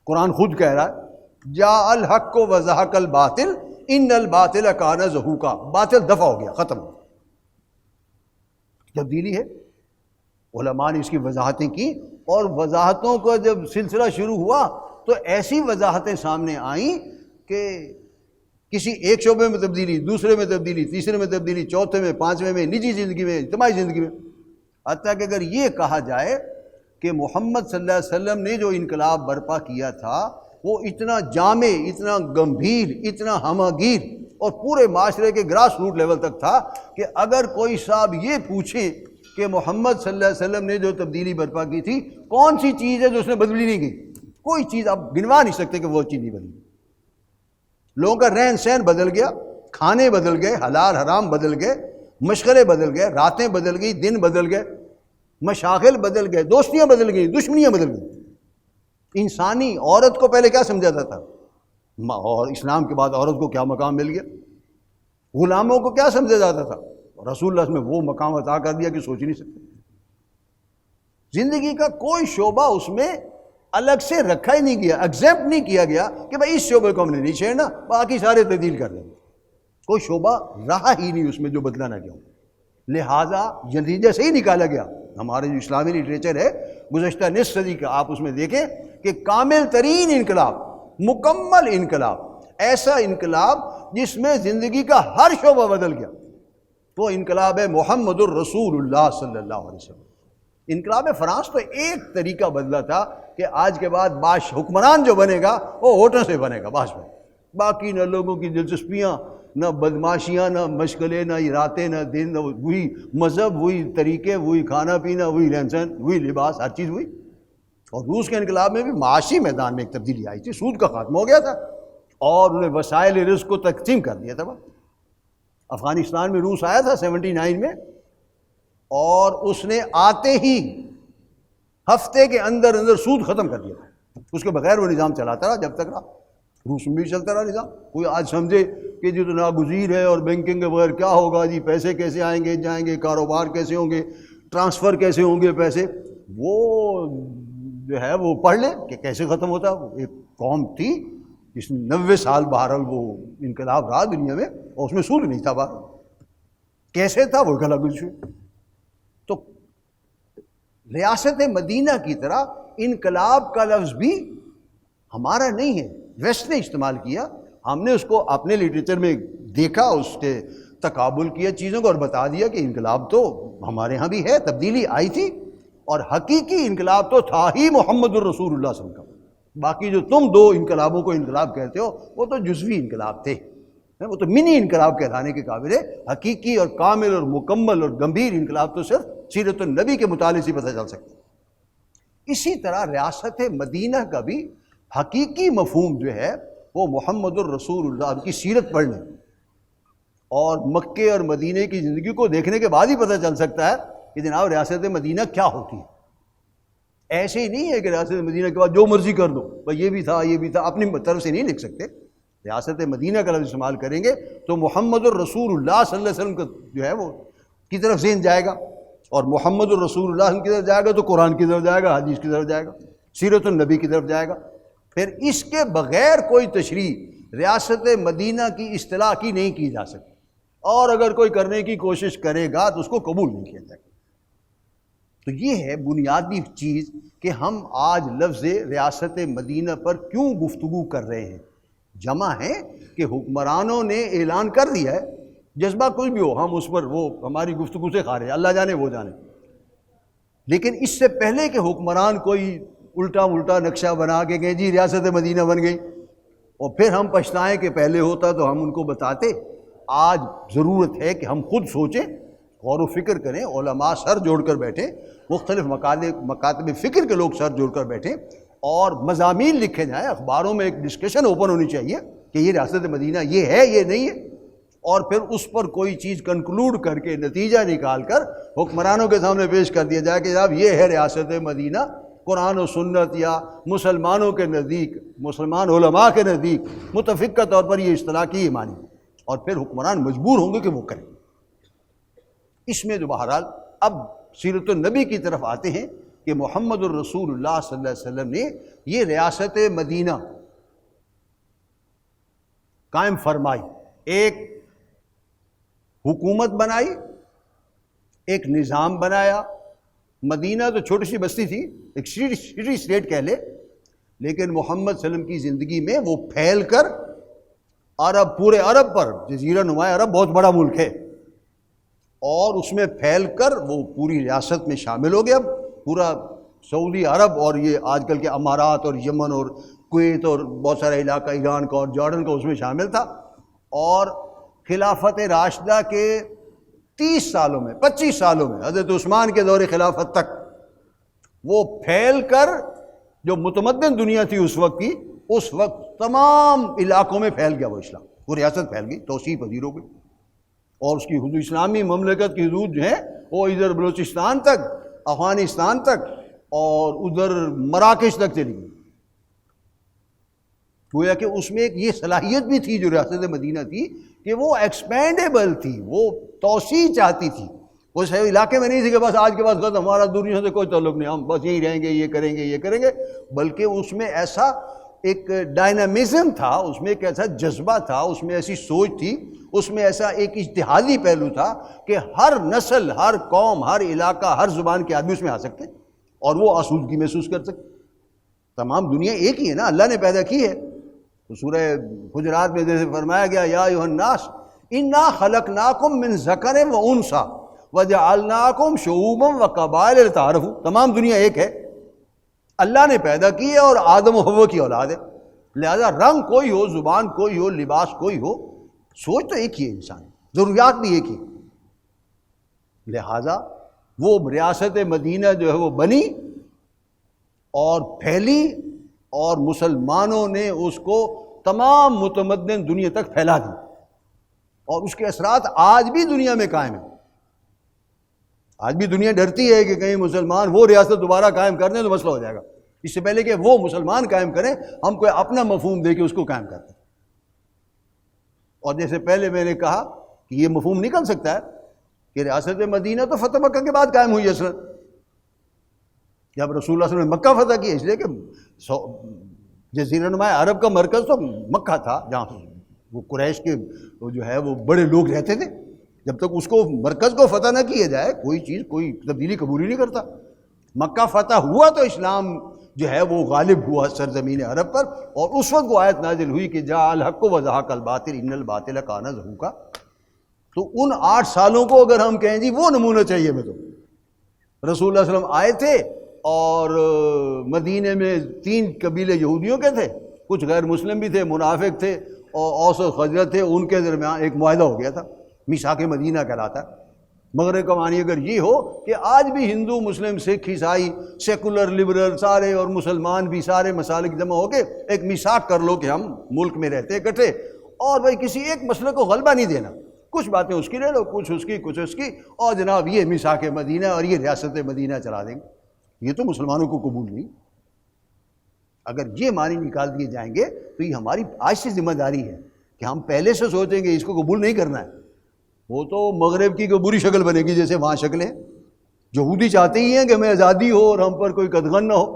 قرآن خود کہہ رہا ہے جاء الحق وزہق الباطل ان الباطل کان زہوقا، باطل دفع ہو گیا، ختم ہو گیا۔ تبدیلی ہے، علماء نے اس کی وضاحتیں کی، اور وضاحتوں کا جب سلسلہ شروع ہوا تو ایسی وضاحتیں سامنے آئیں کہ کسی ایک شعبے میں تبدیلی، دوسرے میں تبدیلی، تیسرے میں تبدیلی، چوتھے میں، 5ویں میں، نجی زندگی میں، اجتماعی زندگی میں، حتیٰ کہ اگر یہ کہا جائے کہ محمد صلی اللہ علیہ وسلم نے جو انقلاب برپا کیا تھا وہ اتنا جامع، اتنا گمبھیر، اتنا ہمہ گیر اور پورے معاشرے کے گراس روٹ لیول تک تھا کہ اگر کوئی صاحب یہ پوچھیں کہ محمد صلی اللہ علیہ وسلم نے جو تبدیلی برپا کی تھی کون سی چیز ہے جو اس نے بدلی نہیں کی، کوئی چیز آپ گنوا نہیں سکتے کہ وہ چیز نہیں بدلی۔ لوگوں کا رہن سہن بدل گیا، کھانے بدل گئے، حلال حرام بدل گئے، مشغلے بدل گئے، راتیں بدل گئی، دن بدل گئے، مشاغل بدل گئے، دوستیاں بدل گئی، دشمنیاں بدل گئی۔ انسانی عورت کو پہلے کیا سمجھا جاتا تھا، اور اسلام کے بعد عورت کو کیا مقام مل گیا؟ غلاموں کو کیا سمجھا جاتا تھا، رسول اللہ نے وہ مقام عطا کر دیا کہ سوچ ہی نہیں سکتے۔ زندگی کا کوئی شعبہ اس میں الگ سے رکھا ہی نہیں گیا، ایگزیمپٹ نہیں کیا گیا کہ بھائی اس شعبے کو ہم نے نہیں چھیڑنا، باقی سارے تبدیل کر دیں گے۔ کوئی شعبہ رہا ہی نہیں اس میں جو بدلا نہ گیا۔ لہٰذا نتیجہ سے ہی نکالا گیا۔ ہمارے جو اسلامی لٹریچر ہے گزشتہ نصف صدی کا، آپ اس میں دیکھیں کہ کامل ترین انقلاب، مکمل انقلاب، ایسا انقلاب جس میں زندگی کا ہر شعبہ بدل گیا، وہ انقلاب ہے محمد الرسول اللہ صلی اللہ علیہ وسلم۔ انقلاب فرانس تو ایک طریقہ بدلا تھا کہ آج کے بعد حکمران جو بنے گا وہ ووٹوں سے بنے گا، بس باقی نہ لوگوں کی دلچسپیاں، نہ بدماشیاں، نہ مشغلے، نہ راتیں، نہ دن، وہی مذہب، وہی طریقے، وہی کھانا پینا، وہی رہن سہن، وہی لباس، ہر چیز وہی۔ اور روس کے انقلاب میں بھی معاشی میدان میں ایک تبدیلی آئی تھی، سود کا خاتمہ ہو گیا تھا اور انہیں وسائل رزق کو تقسیم کر دیا تھا۔ افغانستان میں روس آیا تھا 79 میں، اور اس نے آتے ہی ہفتے کے اندر سود ختم کر دیا تھا۔ اس کے بغیر وہ نظام چلاتا رہا جب تک رہا، روس میں بھی چلتا رہا نظام۔ کوئی آج سمجھے کہ جو تو ناگزیر ہے اور بینکنگ کے بغیر کیا ہوگا جی، پیسے کیسے آئیں گے جائیں گے، کاروبار کیسے ہوں گے، ٹرانسفر کیسے ہوں گے پیسے، وہ جو ہے وہ پڑھ لے کہ کیسے ختم ہوتا۔ ایک قوم تھی جس نے 90 سال بہرحال وہ انقلاب رہا دنیا میں، اور اس میں سود نہیں تھا، بہرحال کیسے تھا وہ ایک الگ ایشو۔ تو ریاست مدینہ کی طرح انقلاب کا لفظ بھی ہمارا نہیں ہے، ویسٹ نے استعمال کیا، ہم نے اس کو اپنے لٹریچر میں دیکھا، اس کے تقابل کیا چیزوں کو اور بتا دیا کہ انقلاب تو ہمارے ہاں بھی ہے، تبدیلی آئی تھی، اور حقیقی انقلاب تو تھا ہی محمد الرسول اللہ صلی اللہ علیہ وسلم کا۔ باقی جو تم دو انقلابوں کو انقلاب کہتے ہو وہ تو جزوی انقلاب تھے، وہ تو منی انقلاب کہلانے کے قابل ہے۔ حقیقی اور کامل اور مکمل اور گمبھیر انقلاب تو صرف سیرت النبی کے مطالعے سے پتہ چل سکتا ہے۔ اسی طرح ریاست مدینہ کا بھی حقیقی مفہوم جو ہے وہ محمد الرسول اللہ کی سیرت پڑھنے اور مکے اور مدینہ کی زندگی کو دیکھنے کے بعد ہی پتہ چل سکتا ہے کہ جناب ریاست مدینہ کیا ہوتی ہے۔ ایسے ہی نہیں ہے کہ ریاست مدینہ کے بعد جو مرضی کر دو، بھائی یہ بھی تھا یہ بھی تھا، اپنی طرف سے نہیں لکھ سکتے۔ ریاست مدینہ کا لفظ استعمال کریں گے تو محمد الرسول اللہ صلی اللہ علیہ وسلم کا جو ہے وہ کی طرف ذہن جائے گا، اور محمد الرسول اللہ کی طرف جائے گا تو قرآن کی طرف جائے گا، حدیث کی طرف جائے گا، سیرت النبی کی طرف جائے گا۔ پھر اس کے بغیر کوئی تشریح ریاست مدینہ کی اصطلاح کی نہیں کی جا سکتی، اور اگر کوئی کرنے کی کوشش کرے گا تو اس کو قبول نہیں کیا جائے گا۔ تو یہ ہے بنیادی چیز کہ ہم آج لفظ ریاست مدینہ پر کیوں گفتگو کر رہے ہیں۔ جمع ہے کہ حکمرانوں نے اعلان کر دیا ہے، جذبہ کچھ بھی ہو ہم اس پر وہ ہماری گفتگو سے خارج، اللہ جانے وہ جانے، لیکن اس سے پہلے کہ حکمران کوئی الٹا نقشہ بنا کے گئے جی ریاست مدینہ بن گئی، اور پھر ہم پچھتائیں کہ پہلے ہوتا تو ہم ان کو بتاتے۔ آج ضرورت ہے کہ ہم خود سوچیں، غور و فکر کریں، علماء سر جوڑ کر بیٹھیں، مختلف مکاتب فکر کے لوگ سر جوڑ کر بیٹھیں، اور مضامین لکھے جائیں، اخباروں میں ایک ڈسکشن اوپن ہونی چاہیے کہ یہ ریاست مدینہ یہ ہے یہ نہیں ہے، اور پھر اس پر کوئی چیز کنکلوڈ کر کے نتیجہ نکال کر حکمرانوں کے سامنے پیش کر دیا جائے کہ جناب یہ ہے ریاست مدینہ، قرآن و سنت یا مسلمانوں کے نزدیک، مسلمان علماء کے نزدیک متفقہ طور پر یہ اصطلاح کی یہ معنی، اور پھر حکمران مجبور ہوں گے کہ وہ کریں۔ اس میں جو بہرحال اب سیرت النبی کی طرف آتے ہیں کہ محمد الرسول اللہ صلی اللہ علیہ وسلم نے یہ ریاست مدینہ قائم فرمائی، ایک حکومت بنائی، ایک نظام بنایا۔ مدینہ تو چھوٹی سی بستی تھی، ایک سٹی اسٹیٹ کہہ لے، لیکن محمد صلی اللہ علیہ وسلم کی زندگی میں وہ پھیل کر عرب، پورے عرب پر، جزیرہ نما عرب بہت بڑا ملک ہے، اور اس میں پھیل کر وہ پوری ریاست میں شامل ہو گیا۔ پورا سعودی عرب اور یہ آج کل کے امارات اور یمن اور کویت اور بہت سارا علاقہ ایران کا اور جارڈن کا اس میں شامل تھا، اور خلافت راشدہ کے 30 سالوں میں 25 سالوں میں حضرت عثمان کے دور خلافت تک وہ پھیل کر، جو متمدن دنیا تھی اس وقت کی، اس وقت تمام علاقوں میں پھیل گیا وہ اسلام۔ وہ ریاست پھیل گئی، توسیع پذیر ہو گئی، اور اس کی حدود، اسلامی مملکت کی حدود جو ہیں وہ ادھر بلوچستان تک، افغانستان تک اور ادھر مراکش تک چلی گئی۔ گویا کہ اس میں ایک یہ صلاحیت بھی تھی جو ریاست مدینہ تھی کہ وہ ایکسپینڈیبل تھی، وہ توسیع چاہتی تھی، وہ صحیح علاقے میں نہیں تھی کہ بس آج کے بعد ختم، ہمارا دنیا سے کوئی تعلق نہیں، ہم بس یہیں رہیں گے، یہ کریں گے یہ کریں گے، بلکہ اس میں ایسا ایک ڈائنامزم تھا، اس میں ایک ایسا جذبہ تھا، اس میں ایسی سوچ تھی، اس میں ایسا ایک اجتہادی پہلو تھا کہ ہر نسل، ہر قوم، ہر علاقہ، ہر زبان کے آدمی اس میں آ سکتے اور وہ آسودگی محسوس کر سکتے۔ تمام دنیا ایک ہی ہے نا، اللہ نے پیدا کی ہے۔ تو سورہ حجرات میں جیسے فرمایا گیا یا ایھا الناس انا خلقناکم من ذکر و انثی وجعلناکم شعوبا وقبائل لتعارفوا، تمام دنیا ایک ہے، اللہ نے پیدا کی ہے اور آدم و حوا کی اولاد ہے، لہذا رنگ کوئی ہو، زبان کوئی ہو، لباس کوئی ہو، سوچ تو ایک ہی ہے انسان، ضروریات بھی ایک ہی، لہذا وہ ریاست مدینہ جو ہے وہ بنی اور پھیلی، اور مسلمانوں نے اس کو تمام متمدن دنیا تک پھیلا دی، اور اس کے اثرات آج بھی دنیا میں قائم ہیں۔ آج بھی دنیا ڈرتی ہے کہ کہیں مسلمان وہ ریاست دوبارہ قائم کر دیں تو مسئلہ ہو جائے گا، اس سے پہلے کہ وہ مسلمان قائم کریں ہم کوئی اپنا مفہوم دے کے اس کو قائم کرتے ہیں۔ اور جیسے پہلے میں نے کہا کہ یہ مفہوم نکل سکتا ہے کہ ریاست مدینہ تو فتح مکہ کے بعد قائم ہوئی اصلا، جب رسول اللہ صلی اللہ علیہ وسلم نے مکہ فتح کیا، اس لیے کہ جزیرہ نما عرب کا مرکز تو مکہ تھا، جہاں وہ قریش کے جو ہے وہ بڑے لوگ رہتے تھے، جب تک اس کو مرکز کو فتح نہ کیا جائے کوئی چیز، کوئی تبدیلی قبول ہی نہیں کرتا۔ مکہ فتح ہوا تو اسلام جو ہے وہ غالب ہوا سرزمین عرب پر، اور اس وقت وہ آیت نازل ہوئی کہ جاء الحق وزہق الباطل ان الباطل کان زہوقا۔ تو ان 8 سالوں کو اگر ہم کہیں جی وہ نمونہ چاہیے میں، تو رسول اللہ صلی اللہ علیہ وسلم آئے تھے اور مدینے میں 3 قبیلے یہودیوں کے تھے، کچھ غیر مسلم بھی تھے، منافق تھے اور اوس و خزرج تھے، ان کے درمیان ایک معاہدہ ہو گیا تھا، میثاق مدینہ کہلاتا ہے۔ مگر کا معنی اگر یہ ہو کہ آج بھی ہندو، مسلم، سکھ، عیسائی، سیکولر، لبرل سارے اور مسلمان بھی سارے مسالک جمع ہو کے ایک میثاق کر لو کہ ہم ملک میں رہتے اکٹھے، اور بھائی کسی ایک مسئلے کو غلبہ نہیں دینا، کچھ باتیں اس کی لے لو، کچھ اس کی، کچھ اس کی، اور جناب یہ میثاق مدینہ اور یہ ریاست مدینہ چلا دیں گے۔ یہ تو مسلمانوں کو قبول نہیں۔ اگر یہ معنی نکال دیے جائیں گے تو یہ ہماری آج سے ذمہ داری ہے کہ ہم پہلے سے سوچیں گے اس کو قبول نہیں کرنا ہے۔ وہ تو مغرب کی کوئی بری شکل بنے گی، جیسے وہاں شکلیں، یہودی چاہتے ہی ہیں کہ ہمیں آزادی ہو اور ہم پر کوئی قدغن نہ ہو،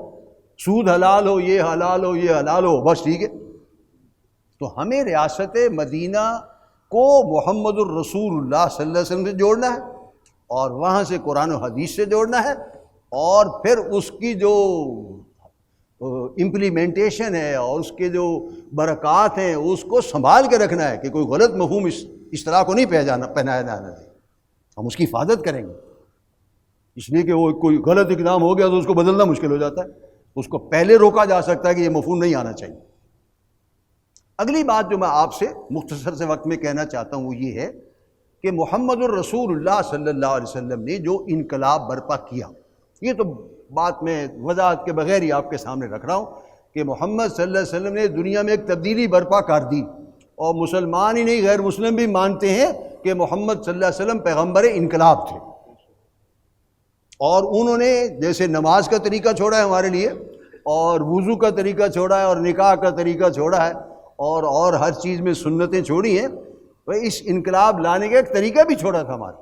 سود حلال ہو، یہ حلال ہو، یہ حلال ہو، بس ٹھیک ہے۔ تو ہمیں ریاست مدینہ کو محمد الرسول اللہ صلی اللہ علیہ وسلم سے جوڑنا ہے، اور وہاں سے قرآن و حدیث سے جوڑنا ہے، اور پھر اس کی جو امپلیمنٹیشن ہے اور اس کے جو برکات ہیں اس کو سنبھال کے رکھنا ہے کہ کوئی غلط مفہوم اس طرح کو نہیں پہنایا جانا چاہیے، ہم اس کی حفاظت کریں گے، اس لیے کہ وہ کوئی غلط اقدام ہو گیا تو اس کو بدلنا مشکل ہو جاتا ہے، اس کو پہلے روکا جا سکتا ہے کہ یہ مفہوم نہیں آنا چاہیے۔ اگلی بات جو میں آپ سے مختصر سے وقت میں کہنا چاہتا ہوں وہ یہ ہے کہ محمد الرسول اللہ صلی اللہ علیہ وسلم نے جو انقلاب برپا کیا، یہ تو بات میں وضاحت کے بغیر ہی آپ کے سامنے رکھ رہا ہوں کہ محمد صلی اللہ علیہ وسلم نے دنیا میں ایک تبدیلی برپا کر دی، اور مسلمان ہی نہیں غیر مسلم بھی مانتے ہیں کہ محمد صلی اللہ علیہ وسلم پیغمبر انقلاب تھے، اور انہوں نے جیسے نماز کا طریقہ چھوڑا ہے ہمارے لیے، اور وضو کا طریقہ چھوڑا ہے، اور نکاح کا طریقہ چھوڑا ہے، اور ہر چیز میں سنتیں چھوڑی ہیں، وہ اس انقلاب لانے کا ایک طریقہ بھی چھوڑا تھا ہمارا،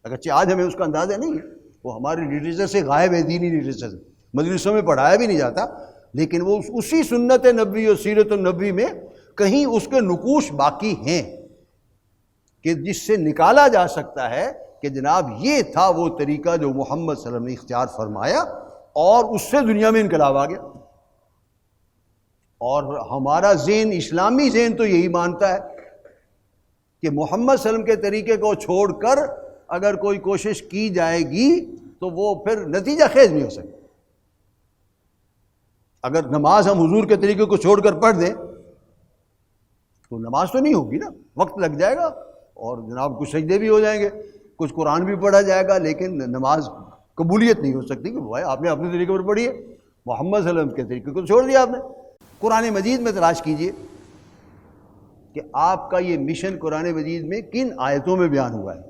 اگرچہ آج ہمیں اس کا اندازہ نہیں ہے، وہ ہماری لٹریچر سے غائب ہے، دینی لٹریچر سے مدرسوں میں پڑھایا بھی نہیں جاتا، لیکن وہ اسی سنت نبوی اور سیرت النبوی میں کہیں اس کے نقوش باقی ہیں کہ جس سے نکالا جا سکتا ہے کہ جناب یہ تھا وہ طریقہ جو محمد صلی اللہ علیہ وسلم نے اختیار فرمایا، اور اس سے دنیا میں انقلاب آ گیا۔ اور ہمارا ذہن، اسلامی ذہن تو یہی مانتا ہے کہ محمد صلی اللہ علیہ وسلم کے طریقے کو چھوڑ کر اگر کوئی کوشش کی جائے گی تو وہ پھر نتیجہ خیز نہیں ہو سکتی۔ اگر نماز ہم حضور کے طریقے کو چھوڑ کر پڑھ دیں تو نماز تو نہیں ہوگی نا، وقت لگ جائے گا، اور جناب کچھ سجدے بھی ہو جائیں گے، کچھ قرآن بھی پڑھا جائے گا، لیکن نماز قبولیت نہیں ہو سکتی کہ بھائی آپ نے اپنے طریقے پر پڑھی ہے، محمد صلی اللہ علیہ وسلم کے طریقے کو چھوڑ دیا آپ نے۔ قرآن مجید میں تلاش کیجئے کہ آپ کا یہ مشن قرآن مجید میں کن آیتوں میں بیان ہوا ہے۔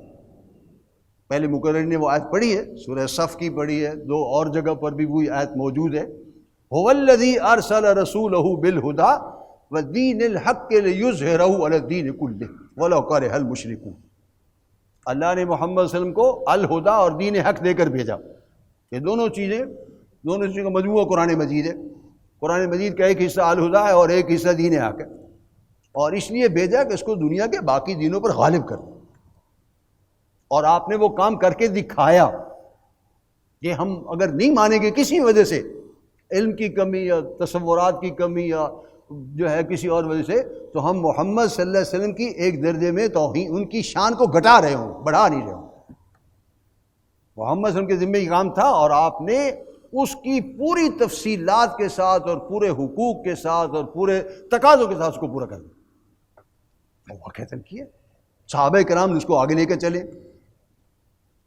پہلے مقرر نے وہ آیت پڑھی ہے، سورہ صف کی پڑھی ہے، 2 اور جگہ پر بھی وہی آیت موجود ہے، هو الذی ارسل رسولہ بالہدی ودین الحق لیظہرہ علی الدین کلہ ولو کرہ المشرکون۔ اللہ نے محمد صلی اللہ علیہ وسلم کو الہدی اور دین حق دے کر بھیجا۔ یہ دونوں چیزیں کا مجموعہ قرآن مجید ہے۔ قرآن مجید کا ایک حصہ الہدی ہے اور ایک حصہ دین حق ہے، اور اس لیے بھیجا کہ اس کو دنیا کے باقی دینوں پر غالب کر دیں، اور آپ نے وہ کام کر کے دکھایا کہ ہم اگر نہیں مانیں گے کسی وجہ سے، علم کی کمی یا تصورات کی کمی یا جو ہے کسی اور وجہ سے، تو ہم محمد صلی اللہ علیہ وسلم کی ایک درجے میں توہین، ان کی شان کو گھٹا رہے ہوں، بڑھا نہیں رہے ہوں۔ محمد صلی اللہ علیہ وسلم کے ذمہ یہ کام تھا، اور آپ نے اس کی پوری تفصیلات کے ساتھ اور پورے حقوق کے ساتھ اور پورے تقاضوں کے ساتھ اس کو پورا کر دیا۔ واقعتاً کیا صحابہ کرام نے اس کو آگے لے کے چلے۔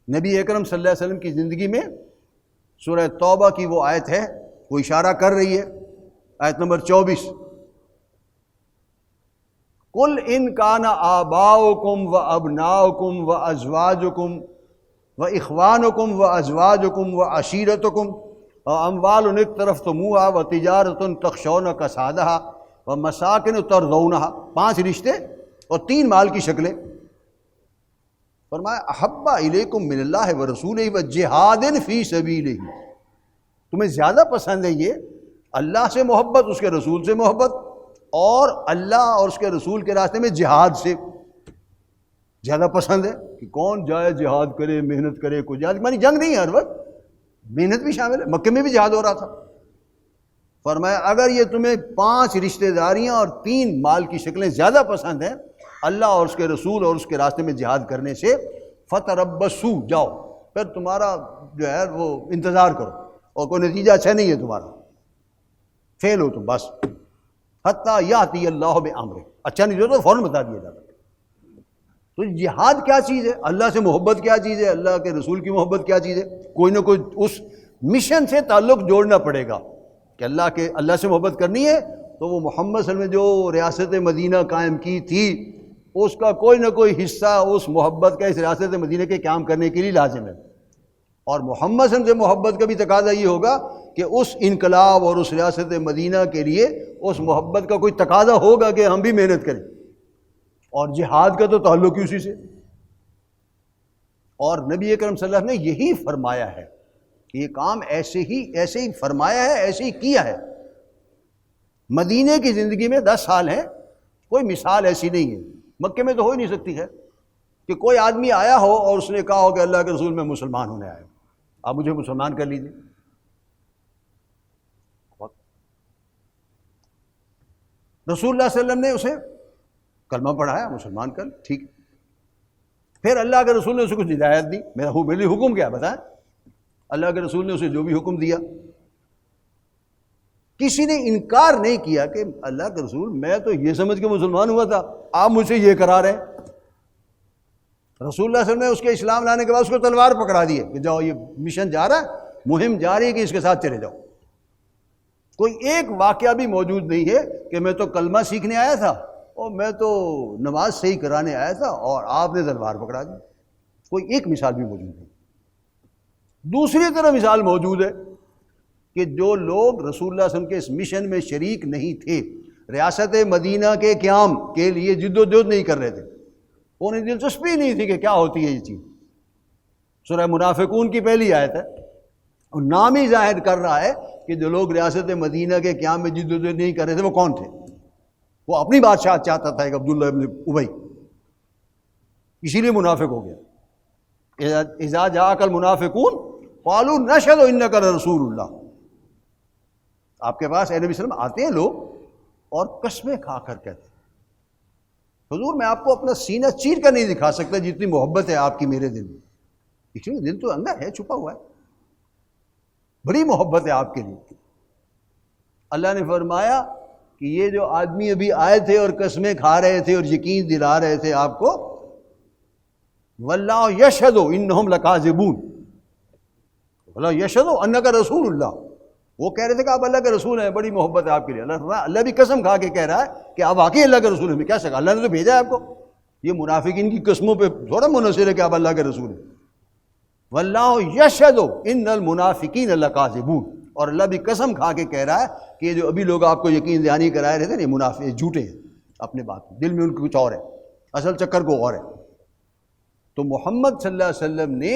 نبی اکرم صلی اللہ علیہ وسلم کی زندگی میں سورہ توبہ کی وہ آیت ہے، وہ اشارہ کر رہی ہے، آیت نمبر 24، قل ان کان آباؤکم و ابناؤکم و ازواجکم و اخوانکم و ازواجکم و عشیرتکم و اموال اقترفتموہا و تجارت تخشون کسادہا و مساکن ترضونہا، 5 رشتے اور 3 مال کی شکلیں۔ فرمایا احب الیکم من اللہ و رسولہ و جہاد فی سبیلہ، تمہیں زیادہ پسند ہے یہ اللہ سے محبت، اس کے رسول سے محبت، اور اللہ اور اس کے رسول کے راستے میں جہاد سے زیادہ پسند ہے کہ کون جائے جہاد کرے، محنت کرے، کوئی جہاد مانی جنگ نہیں ہے، ہر وقت محنت بھی شامل ہے، مکے میں بھی جہاد ہو رہا تھا۔ فرمایا اگر یہ تمہیں 5 رشتہ داریاں اور 3 مال کی شکلیں زیادہ پسند ہیں اللہ اور اس کے رسول اور اس کے راستے میں جہاد کرنے سے، فتربصوا، جاؤ پھر تمہارا جو ہے وہ انتظار کرو، اور کوئی نتیجہ اچھا نہیں ہے تمہارا، فیل ہو تم بس، حتیٰ یاتی اللہ بامرہ، اچھا نہیں ہوتا تو فوراً بتا دیا جاتا۔ تو جہاد کیا چیز ہے، اللہ سے محبت کیا چیز ہے، اللہ کے رسول کی محبت کیا چیز ہے، کوئی نہ کوئی اس مشن سے تعلق جوڑنا پڑے گا کہ اللہ سے محبت کرنی ہے تو وہ محمد صلی اللہ علیہ وسلم نے جو ریاست مدینہ قائم کی تھی اس کا کوئی نہ کوئی حصہ اس محبت کا اس ریاست مدینہ کے قیام کرنے کے لیے لازم ہے، اور محمد صلی اللہ علیہ وسلم سے محبت کا بھی تقاضا یہ ہوگا کہ اس انقلاب اور اس ریاست مدینہ کے لیے اس محبت کا کوئی تقاضا ہوگا کہ ہم بھی محنت کریں، اور جہاد کا تو تعلق ہی اسی سے۔ اور نبی اکرم صلی اللہ علیہ وسلم نے یہی فرمایا ہے کہ یہ کام ایسے ہی فرمایا ہے، ایسے ہی کیا ہے۔ مدینے کی زندگی میں 10 سال ہیں، کوئی مثال ایسی نہیں ہے، مکے میں تو ہو ہی نہیں سکتی ہے کہ کوئی آدمی آیا ہو اور اس نے کہا ہو کہ اللہ کے رسول میں مسلمان ہونے آیا ہوں، آپ مجھے مسلمان کر لیجیے۔ رسول اللہ صلی اللہ علیہ وسلم نے اسے کلمہ پڑھایا، مسلمان کر، ٹھیک، پھر اللہ کے رسول نے اسے کچھ ہدایت دی، میرے لیے حکم کیا بتائیں، اللہ کے رسول نے اسے جو بھی حکم دیا، کسی نے انکار نہیں کیا کہ اللہ کے رسول میں تو یہ سمجھ کے مسلمان ہوا تھا، آپ مجھ سے یہ کرا رہے ہیں۔ رسول اللہ صلی اللہ علیہ وسلم نے اس کے اسلام لانے کے بعد اس کو تلوار پکڑا دی ہے کہ جاؤ، یہ مشن جا رہا ہے، مہم جاری ہے کہ اس کے ساتھ چلے جاؤ۔ کوئی ایک واقعہ بھی موجود نہیں ہے کہ میں تو کلمہ سیکھنے آیا تھا اور میں تو نماز صحیح کرانے آیا تھا اور آپ نے تلوار پکڑا دی، کوئی ایک مثال بھی موجود نہیں۔ دوسری طرح مثال موجود ہے کہ جو لوگ رسول اللہ صلی اللہ علیہ وسلم کے اس مشن میں شریک نہیں تھے، ریاست مدینہ کے قیام کے لیے جد و جہد نہیں کر رہے تھے، انہیں دلچسپی نہیں تھی کہ کیا ہوتی ہے یہ چیز۔ سورہ منافقون کی پہلی آیت ہے، اور نام ہی ظاہر کر رہا ہے کہ جو لوگ ریاست مدینہ کے قیام میں جد و جہد نہیں کر رہے تھے وہ کون تھے۔ وہ اپنی بادشاہ چاہتا تھا، ایک عبداللہ ابن ابی، اسی لیے منافق ہو گیا۔ اذا جاءک المنافقون قالوا نشهد انک لرسول اللہ، آپ کے پاس اے نبی صلی اللہ علیہ وسلم آتے ہیں لوگ اور قسمیں کھا کر کہتے ہیں حضور میں آپ کو اپنا سینہ چیر کر نہیں دکھا سکتا جتنی محبت ہے آپ کی میرے دل میں، لیکن دل تو اندر ہے، چھپا ہوا ہے، بڑی محبت ہے آپ کے لیے۔ اللہ نے فرمایا کہ یہ جو آدمی ابھی آئے تھے اور قسمیں کھا رہے تھے اور یقین دلا رہے تھے آپ کو، واللہ یشہد انہم لکاذبون، واللہ یشہد انک رسول اللہ، وہ کہہ رہے تھے کہ آپ اللہ کے رسول ہیں، بڑی محبت ہے آپ کے لیے. اللہ بھی قسم کھا کے کہہ رہا ہے کہ آپ واقعی اللہ کے رسول ہیں. کیا شک، اللہ نے تو بھیجا ہے آپ کو. یہ منافقین کی قسموں پہ تھوڑا منحصر ہے کہ آپ اللہ کے رسول ہیں. واللہ یشہد ان المنافقین لکاذبون. اور اللہ بھی قسم کھا کے کہہ رہا ہے کہ یہ جو ابھی لوگ آپ کو یقین دہانی کرائے رہے تھے، یہ منافق جھوٹے ہیں اپنے بات میں، دل میں ان کو کچھ اور ہے، اصل چکر کو اور ہے. تو محمد صلی اللہ علیہ وسلم نے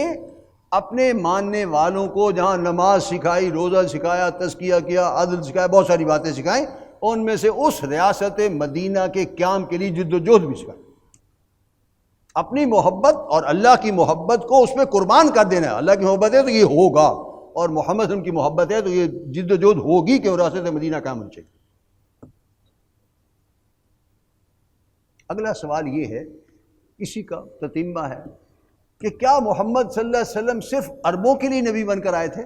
اپنے ماننے والوں کو جہاں نماز سکھائی، روزہ سکھایا، تزکیہ کیا، عدل سکھایا، بہت ساری باتیں سکھائیں، ان میں سے اس ریاست مدینہ کے قیام کے لیے جد و جہد بھی سکھائی. اپنی محبت اور اللہ کی محبت کو اس پہ قربان کر دینا ہے. اللہ کی محبت ہے تو یہ ہوگا، اور محمد صلی اللہ علیہ وسلم کی محبت ہے تو یہ جد و جہد ہوگی کہ ریاست مدینہ قائم ہونی چاہیے. اگلا سوال یہ ہے، اسی کا تتمہ ہے کہ کیا محمد صلی اللہ علیہ وسلم صرف عربوں کے لیے نبی بن کر آئے تھے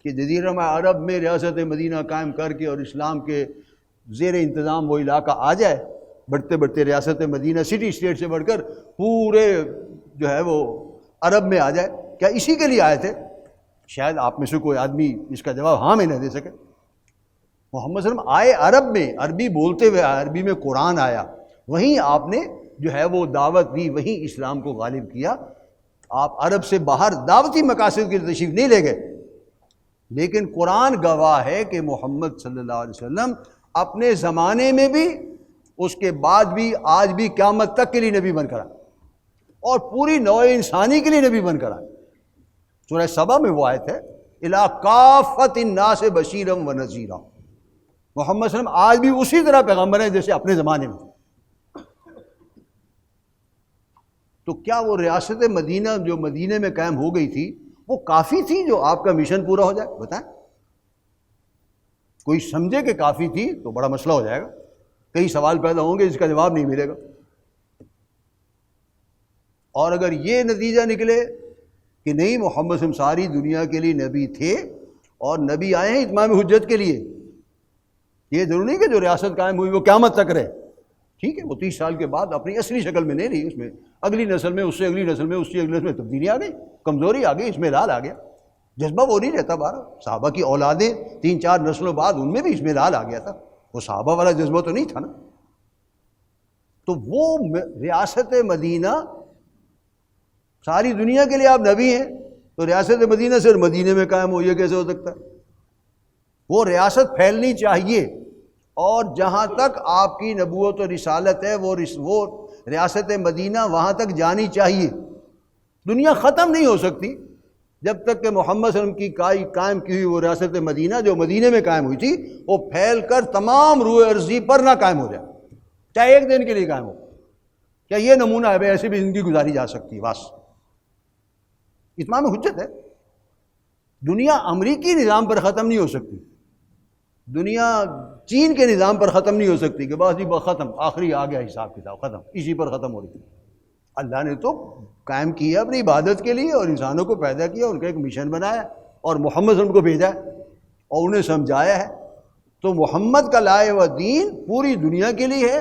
کہ جزیرہ عرب میں ریاست مدینہ قائم کر کے اور اسلام کے زیر انتظام وہ علاقہ آ جائے، بڑھتے بڑھتے ریاست مدینہ سٹی اسٹیٹ سے بڑھ کر پورے جو ہے وہ عرب میں آ جائے؟ کیا اسی کے لیے آئے تھے؟ شاید آپ میں سے کوئی آدمی اس کا جواب ہاں میں نہ دے سکے. محمد صلی اللہ علیہ وسلم آئے عرب میں، عربی بولتے ہوئے آئے، عربی میں قرآن آیا، وہیں آپ نے جو ہے وہ دعوت دی، وہیں اسلام کو غالب کیا. آپ عرب سے باہر دعوتی مقاصد کی تشریف نہیں لے گئے. لیکن قرآن گواہ ہے کہ محمد صلی اللہ علیہ وسلم اپنے زمانے میں بھی، اس کے بعد بھی، آج بھی، قیامت تک کے لیے نبی بن کر آئے، اور پوری نوع انسانی کے لیے نبی بن کر آئے. سورہ سبا میں وہ آیت ہے الی کافۃ الناس بشیرا و نذیرا. محمد صلی اللہ علیہ وسلم آج بھی اسی طرح پیغمبر ہیں جیسے اپنے زمانے میں. تو کیا وہ ریاست مدینہ جو مدینے میں قائم ہو گئی تھی وہ کافی تھی جو آپ کا مشن پورا ہو جائے؟ بتائیں. کوئی سمجھے کہ کافی تھی تو بڑا مسئلہ ہو جائے گا، کئی سوال پیدا ہوں گے جس کا جواب نہیں ملے گا. اور اگر یہ نتیجہ نکلے کہ نہیں، محمد صلی اللہ علیہ وسلم ساری دنیا کے لیے نبی تھے اور نبی آئے ہیں اتمام حجت کے لیے، یہ ضروری نہیں کہ جو ریاست قائم ہوئی وہ قیامت تک رہے. ٹھیک ہے، وہ 30 سال کے بعد اپنی اصلی شکل میں نہیں رہی، اس میں اگلی نسل میں، اس سے اگلی نسل میں، اس سے اگلی نسل میں تبدیلی آ گئی، کمزوری آ گئی، اس میں لال آ گیا. جذبہ وہ نہیں رہتا بارہ. صحابہ کی اولادیں 3-4 نسلوں بعد ان میں بھی اس میں لال آ گیا تھا، وہ صحابہ والا جذبہ تو نہیں تھا نا. تو وہ ریاست مدینہ، ساری دنیا کے لیے آپ نبی ہیں تو ریاست مدینہ صرف مدینے میں قائم ہو، یہ کیسے ہو سکتا ہے؟ وہ ریاست پھیلنی چاہیے، اور جہاں تک آپ کی نبوت و رسالت ہے وہ ریاست مدینہ وہاں تک جانی چاہیے. دنیا ختم نہیں ہو سکتی جب تک کہ محمد صلی اللہ علیہ وسلم کی قائم کی ہوئی وہ ریاست مدینہ جو مدینے میں قائم ہوئی تھی وہ پھیل کر تمام روئے ارضی پر نہ قائم ہو جائے، چاہے ایک دن کے لیے قائم ہو. کیا یہ نمونہ ہے بھائی ایسے بھی زندگی گزاری جا سکتی ہے؟ بس اتمام حجت ہے. دنیا امریکی نظام پر ختم نہیں ہو سکتی، دنیا چین کے نظام پر ختم نہیں ہو سکتی کہ بس جی ختم، آخری آ گیا حساب کتاب، ختم، اسی پر ختم ہو رہی تھی. اللہ نے تو قائم کیا اپنی عبادت کے لیے، اور انسانوں کو پیدا کیا، ان کا ایک مشن بنایا، اور محمد صلی اللہ علیہ وسلم کو بھیجا ہے اور انہیں سمجھایا ہے. تو محمد کا لائے ہوا دین پوری دنیا کے لیے ہے.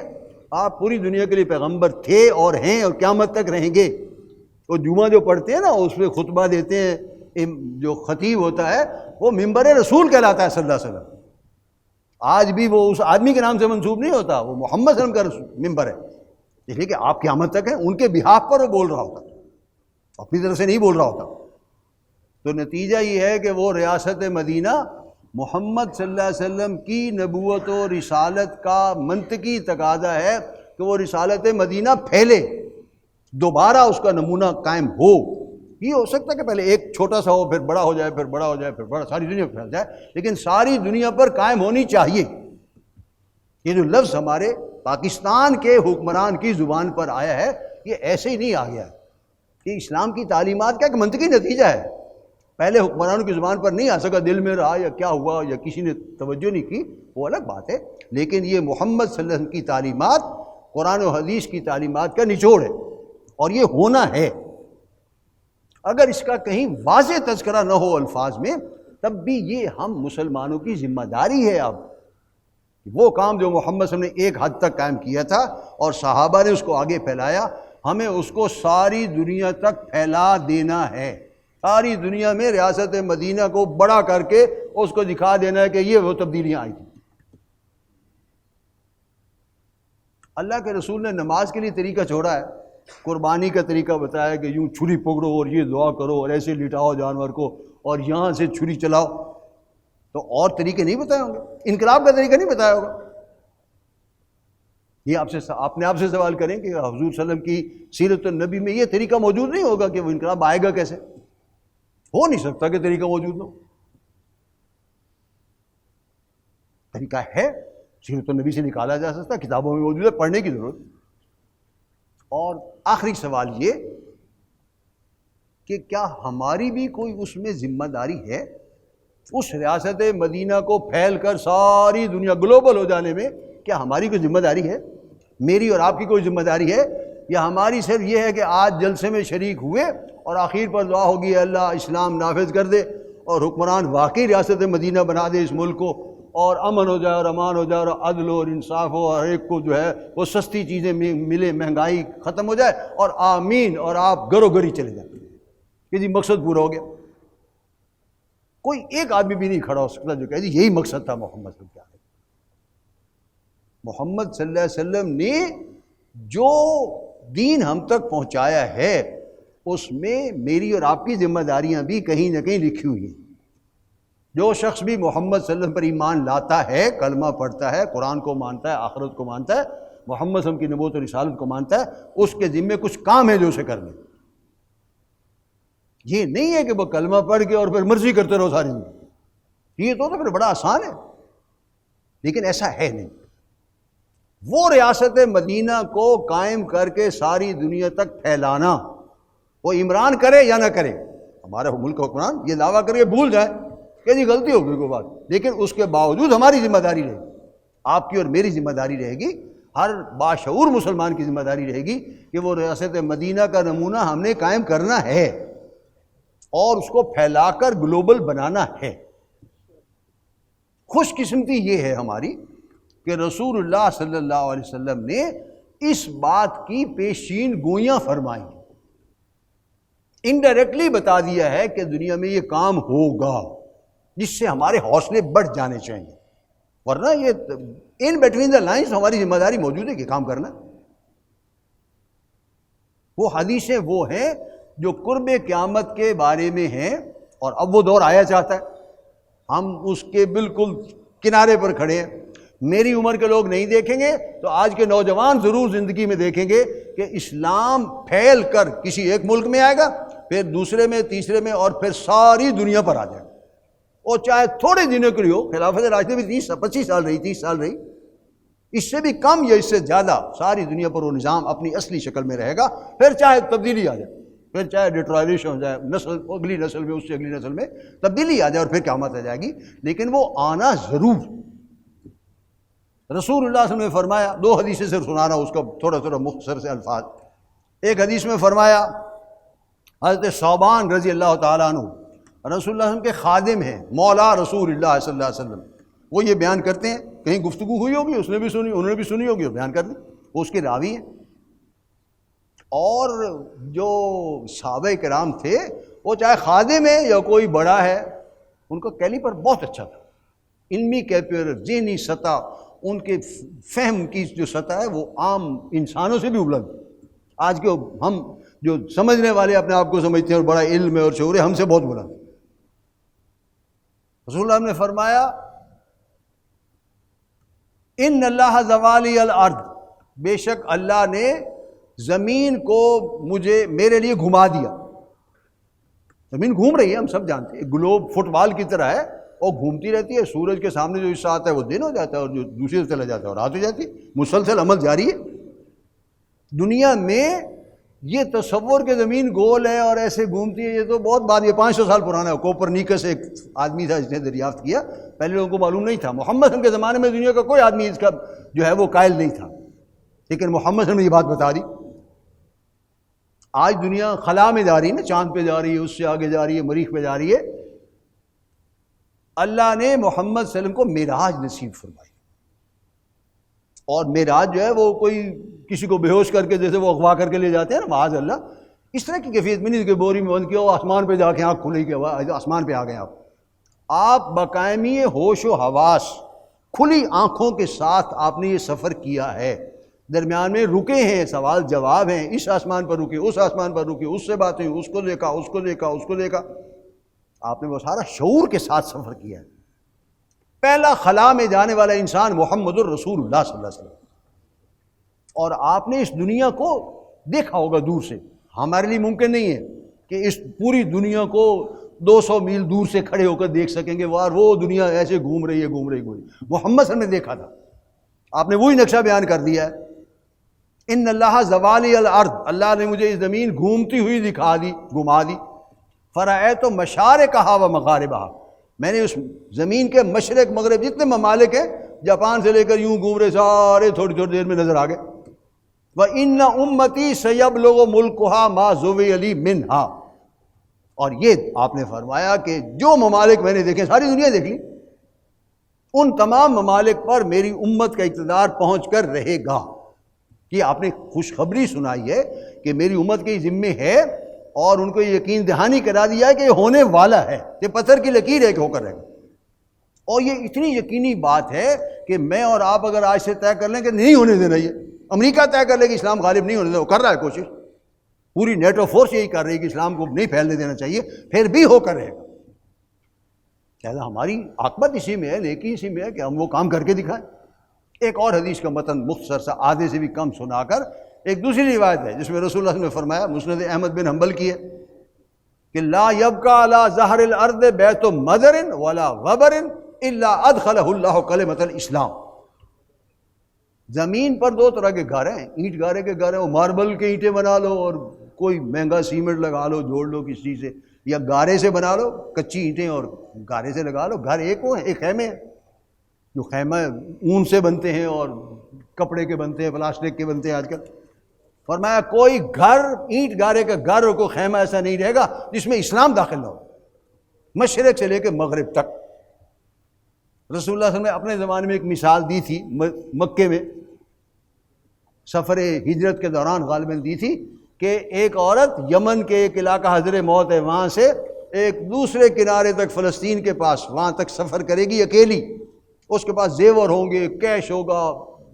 آپ پوری دنیا کے لیے پیغمبر تھے اور ہیں اور قیامت تک رہیں گے. وہ جمعہ جو پڑھتے ہیں نا، اس میں خطبہ دیتے ہیں، جو خطیب ہوتا ہے وہ ممبر رسول کہلاتا ہے صلی اللہ علیہ وسلم. آج بھی وہ اس آدمی کے نام سے منسوب نہیں ہوتا، وہ محمد صلی اللہ علیہ وسلم کا ممبر ہے، اس لیے کہ آپ قیامت تک ہیں. ان کے بہاف پر وہ بول رہا ہوتا، اپنی طرف سے نہیں بول رہا ہوتا. تو نتیجہ یہ ہے کہ وہ ریاست مدینہ محمد صلی اللہ علیہ وسلم کی نبوت و رسالت کا منطقی تقاضا ہے کہ وہ رسالت مدینہ پھیلے، دوبارہ اس کا نمونہ قائم ہو. یہ ہو سکتا ہے کہ پہلے ایک چھوٹا سا ہو، پھر بڑا ہو جائے، پھر بڑا ہو جائے، پھر بڑا، ساری دنیا میں پھیل جائے، لیکن ساری دنیا پر قائم ہونی چاہیے. یہ جو لفظ ہمارے پاکستان کے حکمران کی زبان پر آیا ہے یہ ایسے ہی نہیں آ گیا، یہ اسلام کی تعلیمات کا ایک منطقی نتیجہ ہے. پہلے حکمرانوں کی زبان پر نہیں آ سکا، دل میں رہا یا کیا ہوا یا کسی نے توجہ نہیں کی، وہ الگ بات ہے. لیکن یہ محمد صلی اللہ علیہ وسلم کی تعلیمات قرآن و حدیث کی تعلیمات کا نچوڑ ہے، اور یہ ہونا ہے. اگر اس کا کہیں واضح تذکرہ نہ ہو الفاظ میں، تب بھی یہ ہم مسلمانوں کی ذمہ داری ہے. اب وہ کام جو محمد صلی اللہ علیہ وسلم نے ایک حد تک قائم کیا تھا اور صحابہ نے اس کو آگے پھیلایا، ہمیں اس کو ساری دنیا تک پھیلا دینا ہے. ساری دنیا میں ریاست مدینہ کو بڑا کر کے اس کو دکھا دینا ہے کہ یہ وہ تبدیلیاں آئی تھیں۔ اللہ کے رسول نے نماز کے لیے طریقہ چھوڑا ہے، قربانی کا طریقہ بتایا کہ یوں چھری پکڑو اور یہ دعا کرو اور ایسے لٹاؤ جانور کو اور یہاں سے چھری چلاؤ، تو اور طریقے نہیں بتائے ہوں گے، انقلاب کا طریقہ نہیں بتایا ہوگا۔ یہ اپنے آپ سے سوال کریں کہ حضور صلی اللہ علیہ وسلم کی سیرت النبی میں یہ طریقہ موجود نہیں ہوگا کہ وہ انقلاب آئے گا کیسے؟ ہو نہیں سکتا کہ طریقہ موجود نہ ہو، طریقہ ہے، سیرت النبی سے نکالا جا سکتا، کتابوں میں موجود ہے، پڑھنے کی ضرورت۔ اور آخری سوال یہ کہ کیا ہماری بھی کوئی اس میں ذمہ داری ہے؟ اس ریاست مدینہ کو پھیل کر ساری دنیا گلوبل ہو جانے میں کیا ہماری کوئی ذمہ داری ہے؟ میری اور آپ کی کوئی ذمہ داری ہے؟ یا ہماری صرف یہ ہے کہ آج جلسے میں شریک ہوئے اور آخر پر دعا ہوگی اللہ اسلام نافذ کر دے اور حکمران واقعی ریاست مدینہ بنا دے اس ملک کو، اور امن ہو جائے اور امان ہو جائے اور عدل اور انصاف ہو، اور ایک کو جو ہے وہ سستی چیزیں ملے، مہنگائی ختم ہو جائے، اور آمین، اور آپ گھروں گھر ہی چلے جائیں کہ جی مقصد پورا ہو گیا۔ کوئی ایک آدمی بھی نہیں کھڑا ہو سکتا جو کہے جی یہی مقصد تھا محمد صلی اللہ علیہ وسلم۔ محمد صلی اللہ علیہ وسلم نے جو دین ہم تک پہنچایا ہے اس میں میری اور آپ کی ذمہ داریاں بھی کہیں نہ کہیں لکھی ہوئی ہیں۔ جو شخص بھی محمد صلی اللہ علیہ وسلم پر ایمان لاتا ہے، کلمہ پڑھتا ہے، قرآن کو مانتا ہے، آخرت کو مانتا ہے، محمد صلی اللہ علیہ وسلم کی نبوت اور رسالت کو مانتا ہے، اس کے ذمے کچھ کام ہے جو اسے کرنے۔ یہ نہیں ہے کہ وہ کلمہ پڑھ کے اور پھر مرضی کرتے رہو ساری زندگی، یہ تو پھر بڑا آسان ہے، لیکن ایسا ہے نہیں۔ وہ ریاست مدینہ کو قائم کر کے ساری دنیا تک پھیلانا، وہ عمران کرے یا نہ کرے، ہمارا ملک حکمران یہ دعویٰ کر کے بھول جائے کہ جی غلطی ہو گئی کوئی بات، لیکن اس کے باوجود ہماری ذمہ داری رہے گی، آپ کی اور میری ذمہ داری رہے گی، ہر باشعور مسلمان کی ذمہ داری رہے گی کہ وہ ریاست مدینہ کا نمونہ ہم نے قائم کرنا ہے اور اس کو پھیلا کر گلوبل بنانا ہے۔ خوش قسمتی یہ ہے ہماری کہ رسول اللہ صلی اللہ علیہ وسلم نے اس بات کی پیشین گوئیاں فرمائی، انڈائریکٹلی بتا دیا ہے کہ دنیا میں یہ کام ہوگا، جس سے ہمارے حوصلے بڑھ جانے چاہیے، ورنہ یہ ان بٹوین دا لائنز ہماری ذمہ داری موجود ہے کہ کام کرنا۔ وہ حدیثیں وہ ہیں جو قرب قیامت کے بارے میں ہیں، اور اب وہ دور آیا چاہتا ہے، ہم اس کے بالکل کنارے پر کھڑے ہیں۔ میری عمر کے لوگ نہیں دیکھیں گے تو آج کے نوجوان ضرور زندگی میں دیکھیں گے کہ اسلام پھیل کر کسی ایک ملک میں آئے گا، پھر دوسرے میں، تیسرے میں، اور پھر ساری دنیا پر آ جائے گا، اور چاہے تھوڑے دنوں کے لیے ہو۔ خلافت راشدہ بھی 25 سال رہی، 30 سال رہی، اس سے بھی کم یا اس سے زیادہ ساری دنیا پر وہ نظام اپنی اصلی شکل میں رہے گا، پھر چاہے تبدیلی آ جائے، پھر چاہے ڈیٹرائلیشن ہو جائے، نسل اگلی نسل میں، اس سے اگلی نسل میں تبدیلی آ جائے، اور پھر قیامت آ جائے گی، لیکن وہ آنا ضرور۔ رسول اللہ صلی اللہ علیہ وسلم نے فرمایا، 2 حدیثیں سے سنا رہا ہوں اس کا تھوڑا مختصر سے الفاظ۔ ایک حدیث میں فرمایا، حضرت ثوبان رضی اللہ تعالیٰ عنہ رسول اللہ صلی اللہ علیہ وسلم کے خادم ہیں، مولا رسول اللہ صلی اللہ علیہ وسلم، وہ یہ بیان کرتے ہیں، کہیں گفتگو ہوئی ہوگی، اس نے بھی سنی، انہوں نے بھی سنی ہوگی، وہ بیان کر دی، وہ اس کے راوی ہیں۔ اور جو صحابہ کرام تھے، وہ چاہے خادم ہے یا کوئی بڑا ہے، ان کا کیلیبر بہت اچھا تھا، علمی کیلیبر، ذہنی سطح، ان کے فہم کی جو سطح ہے وہ عام انسانوں سے بھی بلند۔ آج کے ہم جو سمجھنے والے اپنے آپ کو سمجھتے ہیں اور بڑا علم ہے اور شعور ہے، ہم سے بہت بلند۔ رسول اللہ نے فرمایا، ان اللہ زوالی الارض، بے شک اللہ نے زمین کو میرے لیے گھما دیا۔ زمین گھوم رہی ہے، ہم سب جانتے ہیں، گلوب فٹ بال کی طرح ہے، وہ گھومتی رہتی ہے، سورج کے سامنے جو حصہ آتا ہے وہ دن ہو جاتا ہے، اور جو دوسری طرف چلا جاتا ہے اور رات ہو جاتی ہے، مسلسل عمل جاری ہے۔ دنیا میں یہ تصور کہ زمین گول ہے اور ایسے گھومتی ہے، یہ تو بہت بعد، یہ 500 سال پرانا ہے۔ کوپرنیکس ایک آدمی تھا جس نے دریافت کیا، پہلے لوگوں کو معلوم نہیں تھا۔ محمد صلی اللہ علیہ وسلم کے زمانے میں دنیا کا کوئی آدمی اس کا جو ہے وہ قائل نہیں تھا، لیکن محمد صلی اللہ علیہ وسلم نے یہ بات بتا دی۔ آج دنیا خلا میں جا رہی ہے نا، چاند پہ جا رہی ہے، اس سے آگے جا رہی ہے، مریخ پہ جا رہی ہے۔ اللہ نے محمد صلی اللہ علیہ وسلم کو معراج نصیب فرمائی، اور معراج جو ہے وہ کوئی کسی کو بے ہوش کر کے جیسے وہ اغوا کر کے لے جاتے ہیں نا، معاذ اللہ، اس طرح کی کیفیت میں نہیں کہ بوری میں بند کیا ہو آسمان پہ جا کے آنکھ کھلی کے آسمان پہ آ گئے آپ بقائمی ہوش و حواس کھلی آنکھوں کے ساتھ آپ نے یہ سفر کیا ہے، درمیان میں رکے ہیں، سوال جواب ہیں، اس آسمان پر رکے، اس آسمان پر رکے، اس سے باتیں، اس کو دیکھا، اس کو دیکھا، اس کو دیکھا، آپ نے وہ سارا شعور کے ساتھ سفر کیا ہے۔ پہلا خلا میں جانے والا انسان محمد الرسول اللہ صلی اللہ علیہ وسلم، اور آپ نے اس دنیا کو دیکھا ہوگا دور سے۔ ہمارے لیے ممکن نہیں ہے کہ اس پوری دنیا کو 200 میل دور سے کھڑے ہو کر دیکھ سکیں گے، وہ دنیا ایسے گھوم رہی ہے، گھوم رہی۔ محمد صلی اللہ علیہ وسلم نے دیکھا تھا، آپ نے وہی نقشہ بیان کر دیا ہے۔ ان اللہ زوالی الارض، اللہ نے مجھے اس زمین گھومتی ہوئی دکھا دی، گھما دی۔ فرأیت مشارقہا و مغاربہا، میں نے اس زمین کے مشرق مغرب جتنے ممالک ہیں، جاپان سے لے کر یوں گھوم رہے سارے تھوڑی تھوڑی دیر میں نظر آ گئے۔ وَإِنَّ أُمَّتِي سَيَبْلُغُ مُلْكُهَا مَا زُوِّيَ لِي مِنْهَا، اور یہ آپ نے فرمایا کہ جو ممالک میں نے دیکھے، ساری دنیا دیکھ لی، ان تمام ممالک پر میری امت کا اقتدار پہنچ کر رہے گا۔ یہ آپ نے خوشخبری سنائی ہے کہ میری امت کے ذمے ہے، اور ان کو یقین دہانی کرا دیا ہے کہ یہ ہونے والا ہے، یہ پتھر کی لکیر ہے کہ ہو کر رہے گا۔ اور یہ اتنی یقینی بات ہے کہ میں اور آپ اگر آج سے طے کر لیں کہ نہیں ہونے دینا، یہ امریکہ طے کر لے کہ اسلام غالب نہیں ہونے دینا، وہ کر رہا ہے کوشش، پوری نیٹو فورس یہی کر رہی ہے کہ اسلام کو نہیں پھیلنے دینا چاہیے، پھر بھی ہو کر رہے گا۔ لہٰذا ہماری عاقبت اسی میں ہے، نیکی اسی میں ہے کہ ہم وہ کام کر کے دکھائیں۔ ایک اور حدیث کا متن مختصر سا آدھے سے بھی کم سنا کر، ایک دوسری روایت ہے جس میں رسول اللہ صلی اللہ علیہ وسلم نے فرمایا، مسند احمد بن حنبل کی ہے، کہ لا یبقى علی ظہر الارض بیت مدر ولا غبر الا ادخلہ اللہ کلمۃ الاسلام۔ زمین پر دو طرح کے گھر ہیں، اینٹ گارے کے گھر ہیں، وہ ماربل کے اینٹیں بنا لو اور کوئی مہنگا سیمنٹ لگا لو، جوڑ لو کسی چیز سے، یا گارے سے بنا لو، کچی اینٹیں اور گارے سے لگا لو۔ گھر ایک وہ ہے، ایک خیمے ہیں، جو خیمہ اون سے بنتے ہیں اور کپڑے کے بنتے ہیں، پلاسٹک کے بنتے ہیں آج کل۔ فرمایا کوئی گھر، اینٹ گارے کا گھر اور کوئی خیمہ ایسا نہیں رہے گا جس میں اسلام داخل نہ ہو، مشرق سے لے کے مغرب تک۔ رسول اللہ صلی اللہ علیہ وسلم نے اپنے زمانے میں ایک مثال دی تھی، مکے میں سفر ہجرت کے دوران غالباً دی تھی، کہ ایک عورت یمن کے ایک علاقہ حضر موت ہے، وہاں سے ایک دوسرے کنارے تک فلسطین کے پاس، وہاں تک سفر کرے گی اکیلی، اس کے پاس زیور ہوں گے، کیش ہوگا،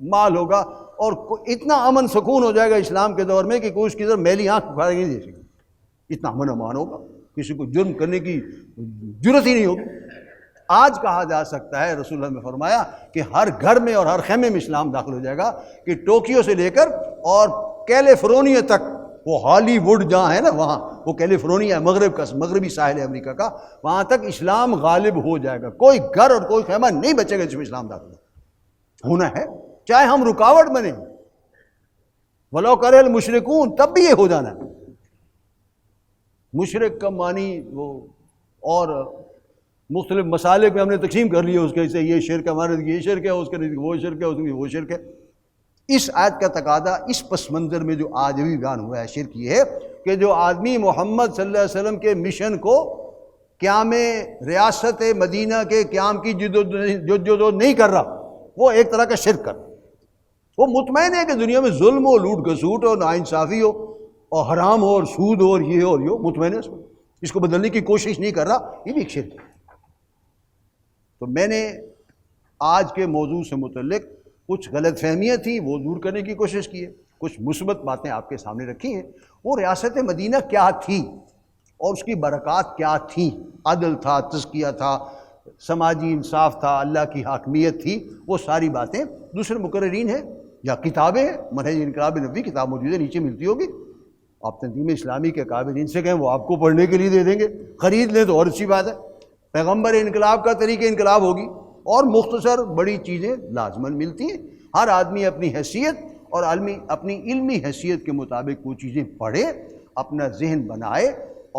مال ہوگا، اور اتنا امن سکون ہو جائے گا اسلام کے دور میں کہ کوئی اس کی طرف میلی آنکھ اٹھا کے نہیں دیکھے گا، اتنا امن امان ہوگا، کسی کو جرم کرنے کی جرت ہی نہیں ہوگی۔ آج کہا جا سکتا ہے، رسول اللہ نے فرمایا کہ ہر گھر میں اور ہر خیمے میں اسلام داخل ہو جائے گا، کہ ٹوکیو سے لے کر اور کیلیفورنیا تک، وہ ہالی ووڈ جہاں ہے نا، وہاں وہ کیلیفورنیا ہے، مغرب کا مغربی ساحل ہے امریکہ کا، وہاں تک اسلام غالب ہو جائے گا۔ کوئی گھر اور کوئی خیمہ نہیں بچے گا جس میں اسلام داخل ہونا ہے، چاہے ہم رکاوٹ بنے، وَلَوْ كَرِهَ الْمُشْرِكُونَ، تب بھی یہ ہو جانا ہے۔ مشرک کا معنی وہ، اور مختلف مسالک میں ہم نے تقسیم کر لی ہے، اس کے سے یہ شرک ہے، ہمارے یہ شرک ہے، اس کے وہ شرک ہے، اس کے وہ شرک ہے۔ اس آیت کا تقاضا اس پس منظر میں جو آج بھی بیان ہوا ہے، شرک یہ ہے کہ جو آدمی محمد صلی اللہ علیہ وسلم کے مشن کو، قیام ریاست مدینہ کے قیام کی جدوجہد نہیں کر رہا، وہ ایک طرح کا شرک کر رہا۔ وہ مطمئن ہے کہ دنیا میں ظلم ہو، لوٹ گھسوٹ ہو، ناانصافی ہو، اور حرام ہو، اور سود ہو، اور یہ ہو اور یہ ہو، مطمئن ہے اس کو بدلنے کی کوشش نہیں کر رہا، یہ بھی ایک شرک ہے۔ تو میں نے آج کے موضوع سے متعلق کچھ غلط فہمیاں تھیں، وہ دور کرنے کی کوشش کی ہے، کچھ مثبت باتیں آپ کے سامنے رکھی ہیں۔ وہ ریاست مدینہ کیا تھی اور اس کی برکات کیا تھیں؟ عدل تھا، تزکیہ تھا، سماجی انصاف تھا، اللہ کی حاکمیت تھی، وہ ساری باتیں دوسرے مقررین ہیں یا کتابیں ہیں، منہج انقلاب نبوی کتاب موجود ہے، نیچے ملتی ہوگی، آپ تنظیم اسلامی کے قابلین سے کہیں وہ آپ کو پڑھنے کے لیے دے دیں گے، خرید لیں تو اور اچھی بات ہے۔ پیغمبر انقلاب کا طریقہ انقلاب ہوگی، اور مختصر بڑی چیزیں لازماً ملتی ہیں۔ ہر آدمی اپنی حیثیت اور اپنی علمی حیثیت کے مطابق وہ چیزیں پڑھے، اپنا ذہن بنائے،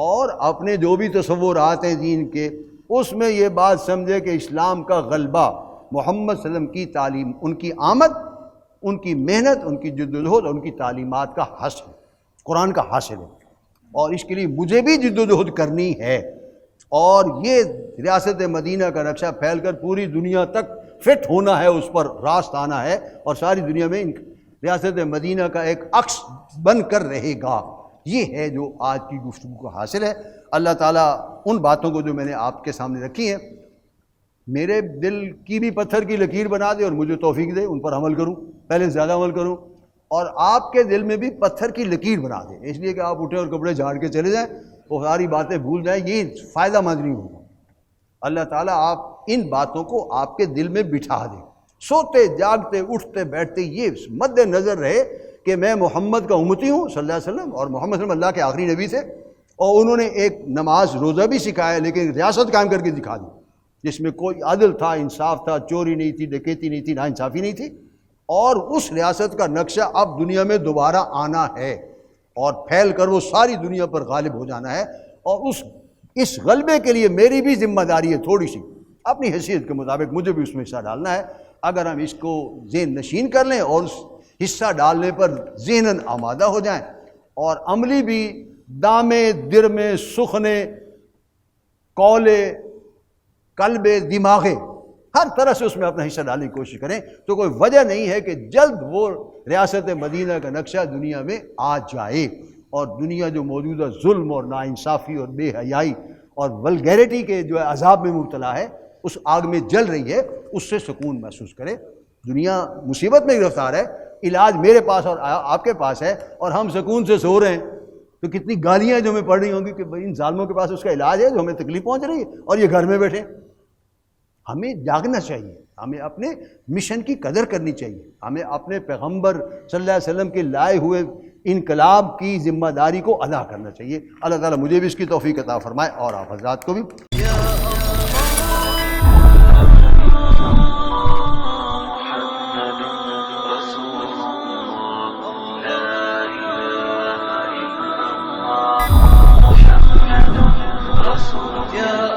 اور اپنے جو بھی تصورات ہیں دین کے، اس میں یہ بات سمجھے کہ اسلام کا غلبہ محمد صلی اللہ علیہ وسلم کی تعلیم، ان کی آمد، ان کی محنت، ان کی جدوجہد، ان کی تعلیمات کا حاصل، قرآن کا حاصل ہے، اور اس کے لیے مجھے بھی جدوجہد کرنی ہے۔ اور یہ ریاست مدینہ کا نقشہ پھیل کر پوری دنیا تک فٹ ہونا ہے، اس پر راست آنا ہے، اور ساری دنیا میں ریاست مدینہ کا ایک عکس بن کر رہے گا۔ یہ ہے جو آج کی گفتگو کا حاصل ہے۔ اللہ تعالیٰ ان باتوں کو جو میں نے آپ کے سامنے رکھی ہیں میرے دل کی بھی پتھر کی لکیر بنا دے اور مجھے توفیق دے ان پر عمل کروں، پہلے زیادہ عمل کروں، اور آپ کے دل میں بھی پتھر کی لکیر بنا دے، اس لیے کہ آپ اٹھیں اور کپڑے جھاڑ کے چلے جائیں، وہ ساری باتیں بھول جائیں، یہ فائدہ مند نہیں ہوگا۔ اللہ تعالیٰ آپ ان باتوں کو آپ کے دل میں بٹھا دے، سوتے جاگتے اٹھتے بیٹھتے یہ مد نظر رہے کہ میں محمد کا امتی ہوں صلی اللہ علیہ وسلم، اور محمد صلی اللہ علیہ وسلم اللہ کے آخری نبی تھے، اور انہوں نے ایک نماز روزہ بھی سکھایا لیکن ریاست قائم کر کے دکھا دی جس میں کوئی عدل تھا، انصاف تھا، چوری نہیں تھی، ڈکیتی نہیں تھی، ناانصافی نہیں تھی، اور اس ریاست کا نقشہ اب دنیا میں دوبارہ آنا ہے اور پھیل کر وہ ساری دنیا پر غالب ہو جانا ہے، اور اس غلبے کے لیے میری بھی ذمہ داری ہے، تھوڑی سی اپنی حیثیت کے مطابق مجھے بھی اس میں حصہ ڈالنا ہے۔ اگر ہم اس کو ذہن نشین کر لیں اور اس حصہ ڈالنے پر ذہناً آمادہ ہو جائیں اور عملی بھی دامے درمے سخنے قولے قلبے دماغے ہر طرح سے اس میں اپنا حصہ ڈالنے کی کوشش کریں تو کوئی وجہ نہیں ہے کہ جلد وہ ریاست مدینہ کا نقشہ دنیا میں آ جائے، اور دنیا جو موجودہ ظلم اور ناانصافی اور بے حیائی اور ولگیرٹی کے جو ہے عذاب میں مبتلا ہے، اس آگ میں جل رہی ہے، اس سے سکون محسوس کرے۔ دنیا مصیبت میں گرفتار ہے، علاج میرے پاس اور آپ کے پاس ہے، اور ہم سکون سے سو رہے ہیں، تو کتنی گالیاں جو ہمیں پڑ رہی ہوں گی کہ ان ظالموں کے پاس اس کا علاج ہے جو ہمیں تکلیف پہنچ رہی ہے اور یہ گھر میں بیٹھے۔ ہمیں جاگنا چاہیے، ہمیں اپنے مشن کی قدر کرنی چاہیے، ہمیں اپنے پیغمبر صلی اللہ علیہ وسلم کے لائے ہوئے انقلاب کی ذمہ داری کو ادا کرنا چاہیے۔ اللہ تعالیٰ مجھے بھی اس کی توفیق عطا فرمائے اور آپ حضرات کو بھی۔ يا